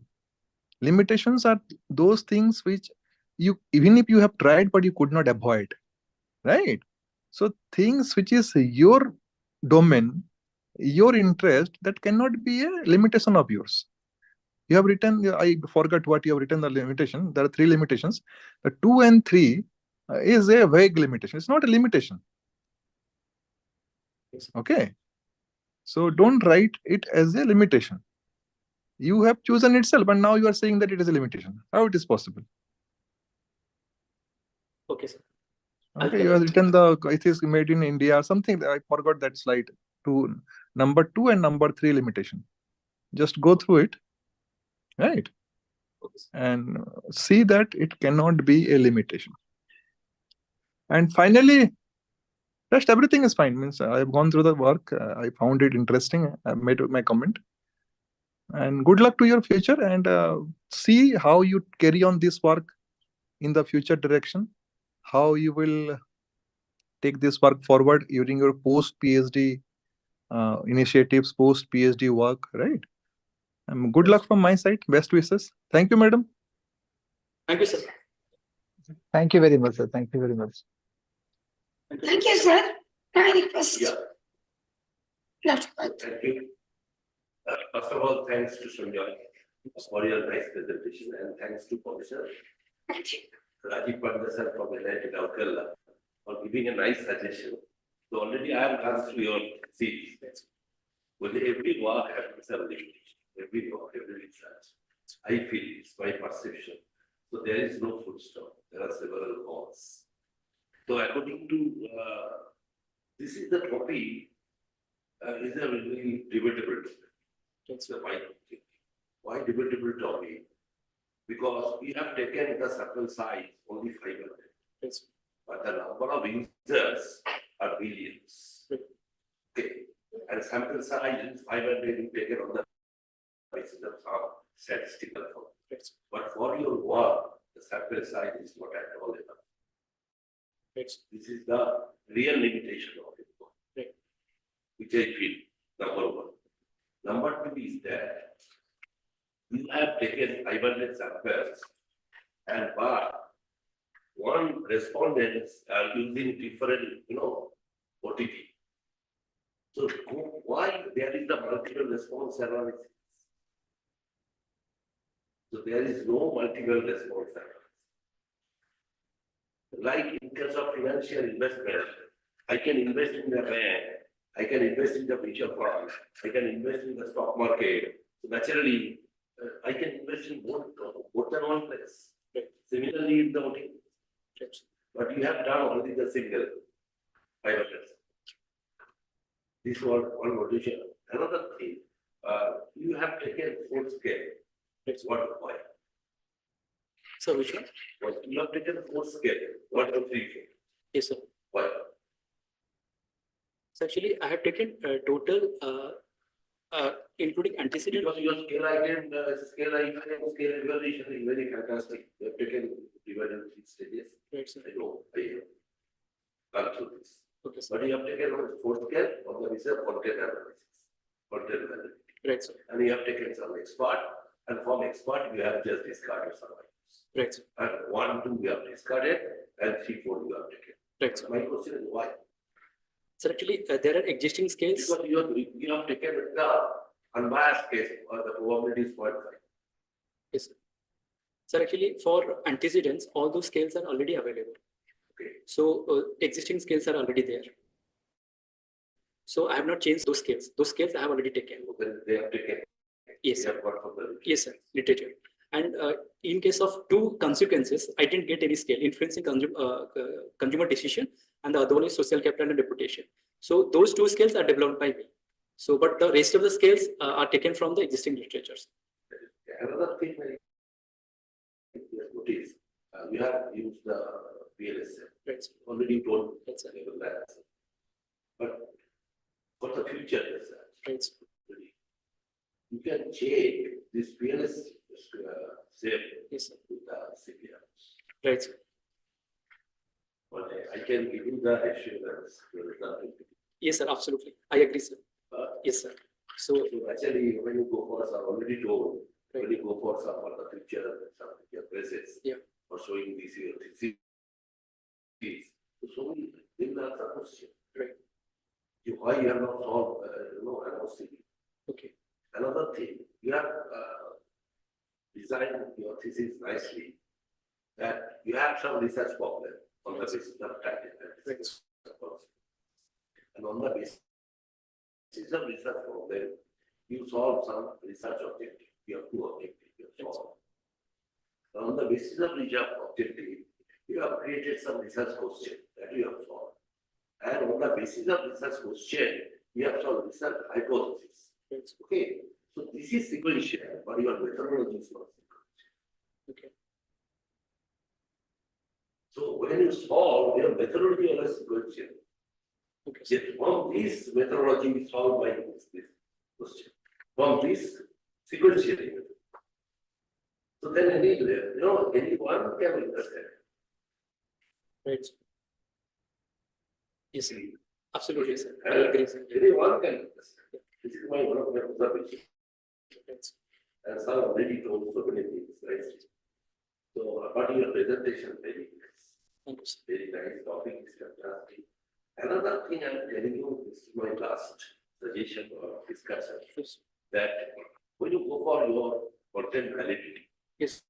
D: Limitations are those things which you, even if you have tried, but you could not avoid, right? So things which is your domain, your interest, that cannot be a limitation of yours. You have written, I forgot what you have written the limitation. There are 3 limitations. The 2 and 3 is a vague limitation. It's not a limitation. Okay. So don't write it as a limitation. You have chosen itself, and now you are saying that it is a limitation. How it is possible?
E: Okay, sir. I'll
D: Okay, you have
E: correct.
D: written it is made in India, something. I forgot that slide. Number 2 and number 3 limitation. Just go through it, right?
E: Okay, sir.
D: And see that it cannot be a limitation. And finally, rest everything is fine. Means I have gone through the work. I found it interesting. I made my comment. And good luck to your future, and see how you carry on this work in the future direction. How you will take this work forward during your post PhD initiatives, post PhD work, right? Good luck from my side. Best wishes. Thank you, madam.
E: Thank you, sir.
A: Thank you very much, sir. Thank you very much.
B: Thank you, sir. I request
C: Yeah,
B: Dr. Bhatt.
C: thank you. First of all, thanks to Sanjay for your nice presentation, and thanks to Professor
B: Thank you.
C: Rajiv Pandasar from United Alcala for giving a nice suggestion. So already I have gone through your series. Well, every work has a limitation, every work, every research. I feel it's my perception. So there is no full stop. There are several calls. So according to this is the topic is a really debatable topic. That's the right thing. Why debatable topic? Because we have taken the sample size only 500.
E: Yes.
C: But the number of users are billions. Okay. And sample size is 500 taken on the basis of some statistical form.
E: Yes.
C: But for your work, the sample size is not at all enough.
E: Yes.
C: This is the real limitation of it.
E: Right.
C: Which I feel, number one. Number two is that you have taken 500 samples, and but one respondents are using different, OTP. So why there is the multiple response analysis? So there is no multiple response analysis. Like in case of financial investment, I can invest in the bank, I can invest in the mutual fund, I can invest in the stock market. So naturally, I can invest in more than one place. Similarly, in the voting. But you have done only the single 500. This was one motivation. Another thing, you have taken 4 scale. That's what why.
E: So which one?
C: What you have taken 4 scale, 1 to 3 scale.
E: Yes, sir.
C: Why?
E: So actually, I have taken total, including antecedent.
C: Because your scale item, scale evaluation is very fantastic. You have taken divided in 3 stages.
E: Right, sir.
C: I know, I have gone through this.
E: Okay, sir.
C: But you have taken on 4 scale of the research content analysis. Content analysis.
E: Right, sir.
C: And you have taken some expert, and from expert you have just discarded some items.
E: Right, sir.
C: And 1, 2 you have discarded, and 3, 4 you have taken.
E: Right, sir.
C: My question is why?
E: So actually, there are existing scales.
C: Because you have taken the unbiased case, or the probability is 0.5.
E: Yes, sir. So actually, for antecedents, all those scales are already available.
C: Okay.
E: So existing scales are already there. So I have not changed those scales. Those scales I have already taken.
C: So then they have taken.
E: Yes,
C: They
E: sir.
C: have got from the
E: Yes, sir. Literature. And in case of 2 consequences, I didn't get any scale, influencing consumer decision, and the other one is social capital and reputation. So those 2 scales are developed by me. So, but the rest of the scales are taken from the existing literatures.
C: Another thing I noticed, we have used the PLSM.
E: Right, sir.
C: Already told
E: Yes, sir.
C: that. But for the future research,
E: Right, sir.
C: you can check this PLS shape
E: Yes, sir.
C: with the CPR.
E: Right, sir.
C: But I can give you the assurance.
E: Yes, sir. Absolutely. I agree, sir. Yes, sir. So,
C: So actually, when you go for some already told,
E: right.
C: when you go for some of the future, some of your places,
E: Yeah.
C: for showing this here, so many things are the question.
E: Right.
C: Why you have not solved, announced it.
E: Okay.
C: Another thing, you have design your thesis nicely, that you have some research problem on the basis of target. And on the basis of research problem, you solve some research objective. You have two objectives you have solved. And on the basis of research objective, you have created some research question that you have solved. And on the basis of research question, you have some research hypothesis. Okay. So this is sequential, but your methodology is not sequential.
E: Okay.
C: So when you solve, your methodology is sequential.
E: Okay.
C: Yet from this methodology is solved by this question. From this sequentially. So then anywhere, anyone can understand.
E: Right. Yes, sir. Absolutely, sir. I
C: And
E: agree, sir.
C: anyone can understand. This is one of my observations.
E: Right.
C: And some already told so many things, right? So about your presentation, very nice.
E: Thank you, sir.
C: Very nice topic, is fantastic. Another thing I'm telling you, this is my last suggestion or discussion,
E: Yes.
C: that when you go for your content validity,
E: Yes.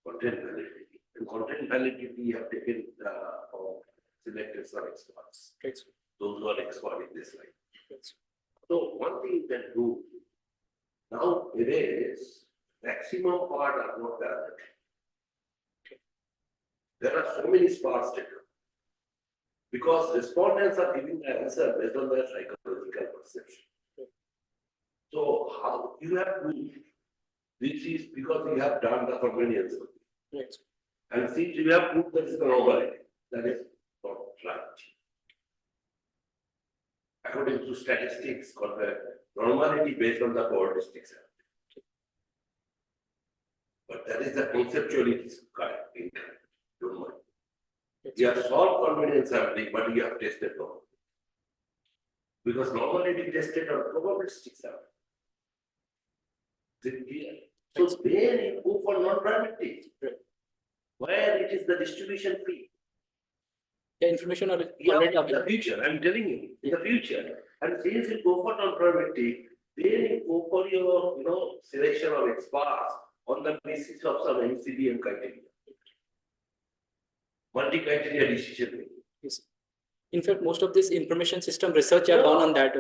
C: content validity, and content validity, you have taken selected some experts,
E: Right, sir.
C: those who are expert in this line.
E: Right, sir.
C: So one thing you can do, now nowadays, maximum part are not parametric. There are so many sparse taken. Because respondents are giving the answer based on their psychological perception. So how you have to, this is because you have done the convenience.
E: Right, sir.
C: And since you have proved that is the normality, that is not right. According to statistics, called the normality based on the statistics. But that is the conceptually correct, incorrect. Don't mind. You have solved convenience sampling, but you have tested wrong. Because normality tested on probabilistic sampling. Is it clear? So then you go for non-parametric, where it is the distribution fee.
E: The information are
C: Yeah,
E: already
C: in the
E: available.
C: future, I'm telling you, in the future. And since you go for non-parametric, then you go for your, selection of experts on the basis of some MCDM criteria. Multi-criteria decision making.
E: Yes. In fact, most of this information system research are done on that.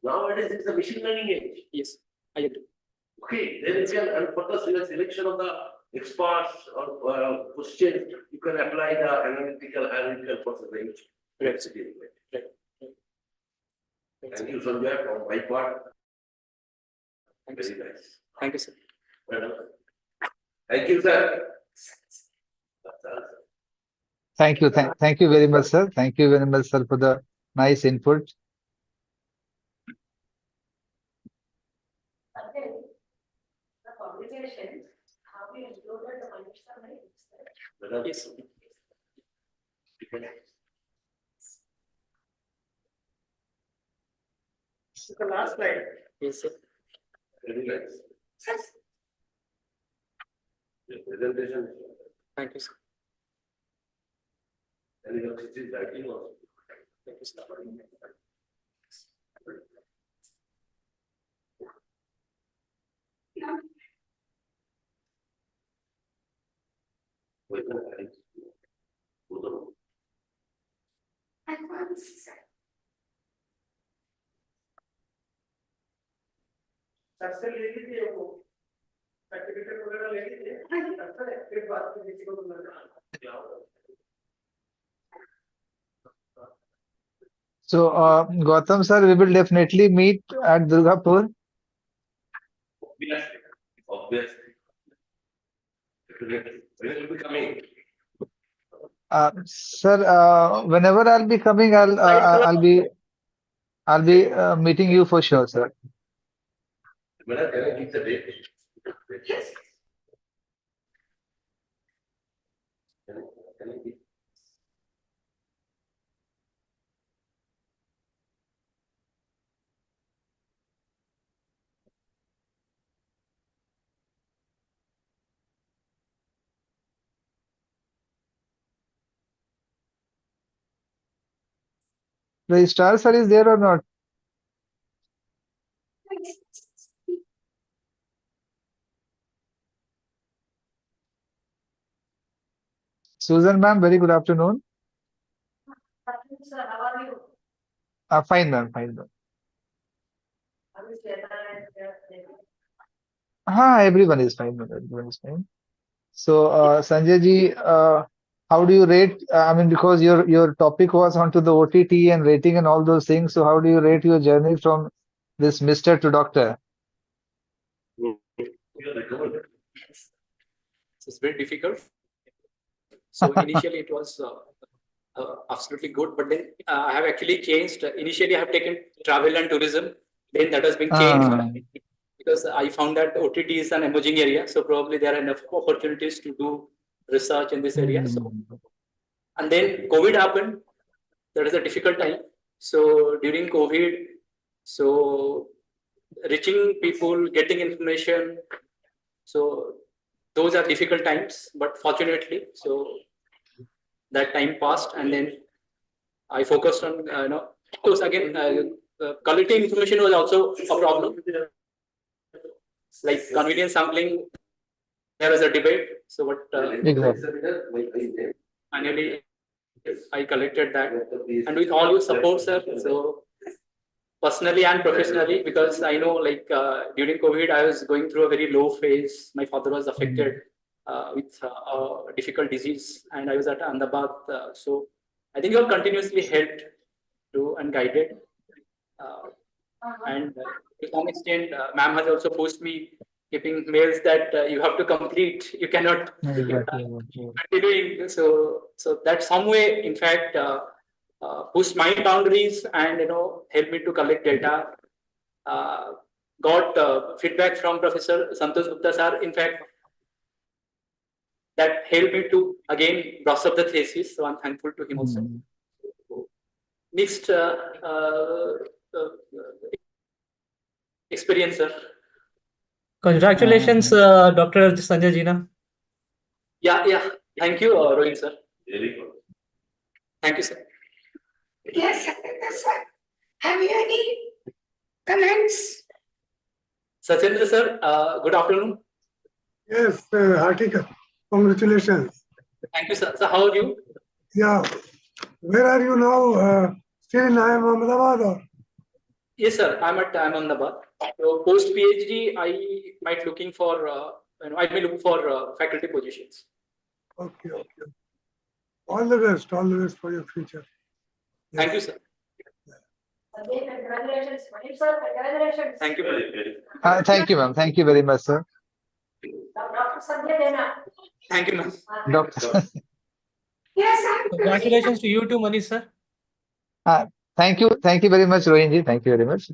C: Nowadays, it's a machine learning age.
E: Yes, I agree.
C: Okay, then you can, and for the selection of the experts or questions, you can apply the analytical percentage.
E: Right.
C: Right.
E: Right,
C: Thank
E: sir.
C: you, Sanjay, from my part.
E: Thank you,
C: Very
E: sir.
C: nice.
E: Thank you, sir.
C: Well, thank you, sir. That's all.
A: Thank you. Thank you very much, sir. Thank you very much, sir, for the nice input.
F: Again, the publication, have we included the minutes of
C: Madam,
E: Yes.
F: The last slide.
E: Yes, sir.
C: Very nice. The presentation,
E: Thank you, sir.
C: and your thesis writing also.
E: Thank you, sir.
C: Wait a minute. Hold on.
B: Advance.
F: सबसे ले लीजिए वो certificate वगैरह ले लीजिए फिर बात में किसी को बोलना
A: So, Gautam, sir, we will definitely meet at Durgapur.
C: Obviously, obviously. Definitely. When will be coming?
A: Sir, whenever I'll be coming, I'll be meeting you for sure, sir.
C: Madam, can I give the date?
B: Yes.
C: Can I give?
A: The star, sir, is there or not? Susan ma'am, very good afternoon.
G: Sir, how are you?
A: Fine ma'am, fine ma'am.
G: How is Jenna and
A: Everyone is fine, ma'am. Everyone is fine. So, Sanjay ji, how do you rate? I mean, because your topic was onto the OTT and rating and all those things. So, how do you rate your journey from this Mr. to Doctor?
E: It's very difficult. So initially it was absolutely good, but then I have actually changed. Initially, I have taken travel and tourism. Then that has been changed because I found that OTT is an emerging area. So probably there are enough opportunities to do research in this area. So, and then COVID happened. That is a difficult time. So during COVID, so reaching people, getting information. So those are difficult times, but fortunately, so that time passed, and then I focused on, of course, again, collecting information was also a problem. Like convenience sampling, there was a debate. So, what finally I collected that, and with all your support, sir. So, personally and professionally, because I know, like during COVID, I was going through a very low phase. My father was affected with a difficult disease, and I was at Ahmedabad. So, I think you have continuously helped to and guided. And to some extent, ma'am has also pushed me, keeping mails that you have to complete. You cannot continuing. So that some way, in fact, pushed my boundaries and helped me to collect data. Got feedback from Professor Santosh Gupta sir. In fact, that helped me to again brush up the thesis. So I'm thankful to him also. Next experience, sir.
H: Congratulations, Dr. Sanjay Jina.
E: Yeah. Thank you, Rohit sir.
C: Very good.
E: Thank you, sir.
B: Yes, sir. Have you any comments?
E: Sachendra sir, good afternoon.
F: Yes, hearty congratulations.
E: Thank you, sir. So how are you?
F: Yeah, where are you now? Still in Ahmedabad or?
E: Yes, sir. I'm Ahmedabad. So post PhD, I might looking for I may look for faculty positions.
F: Okay. All the best for your future. Yes.
E: Thank you, sir.
G: congratulations, Manish sir, congratulations.
E: Thank you.
C: Very, very.
A: Thank you, ma'am. Thank you very much, sir.
G: Dr. Sanjay Jenna.
E: Thank you, ma'am.
A: Doctor.
B: Yes, sir.
H: Congratulations to you too, Manish sir.
A: Thank you very much, Rohinji. Thank you very much.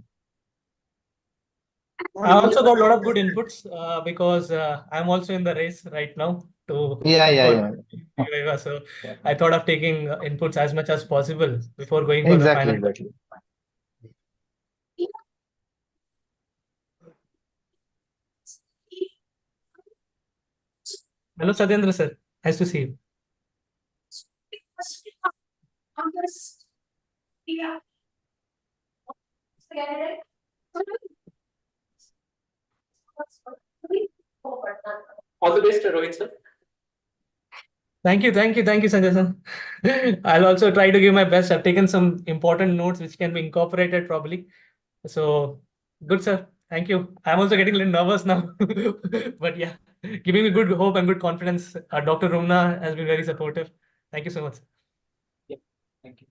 H: I also got a lot of good inputs because I'm also in the race right now to
A: Yeah.
H: VIVA. So
A: Yeah.
H: I thought of taking inputs as much as possible before going for the final.
A: Exactly.
H: Hello, Satyendra sir. Nice to see you.
B: Yeah.
G: Candidate.
E: All the best, Rohit sir.
H: Thank you, Sanjay sir. I'll also try to give my best. I've taken some important notes which can be incorporated probably. So good, sir. Thank you. I'm also getting a little nervous now, but yeah, giving me good hope and good confidence. Dr. Rumna has been very supportive. Thank you so much.
E: Yeah. Thank you.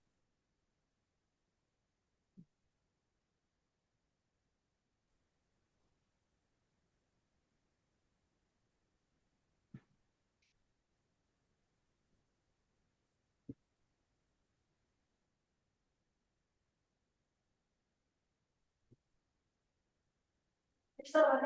G: It's a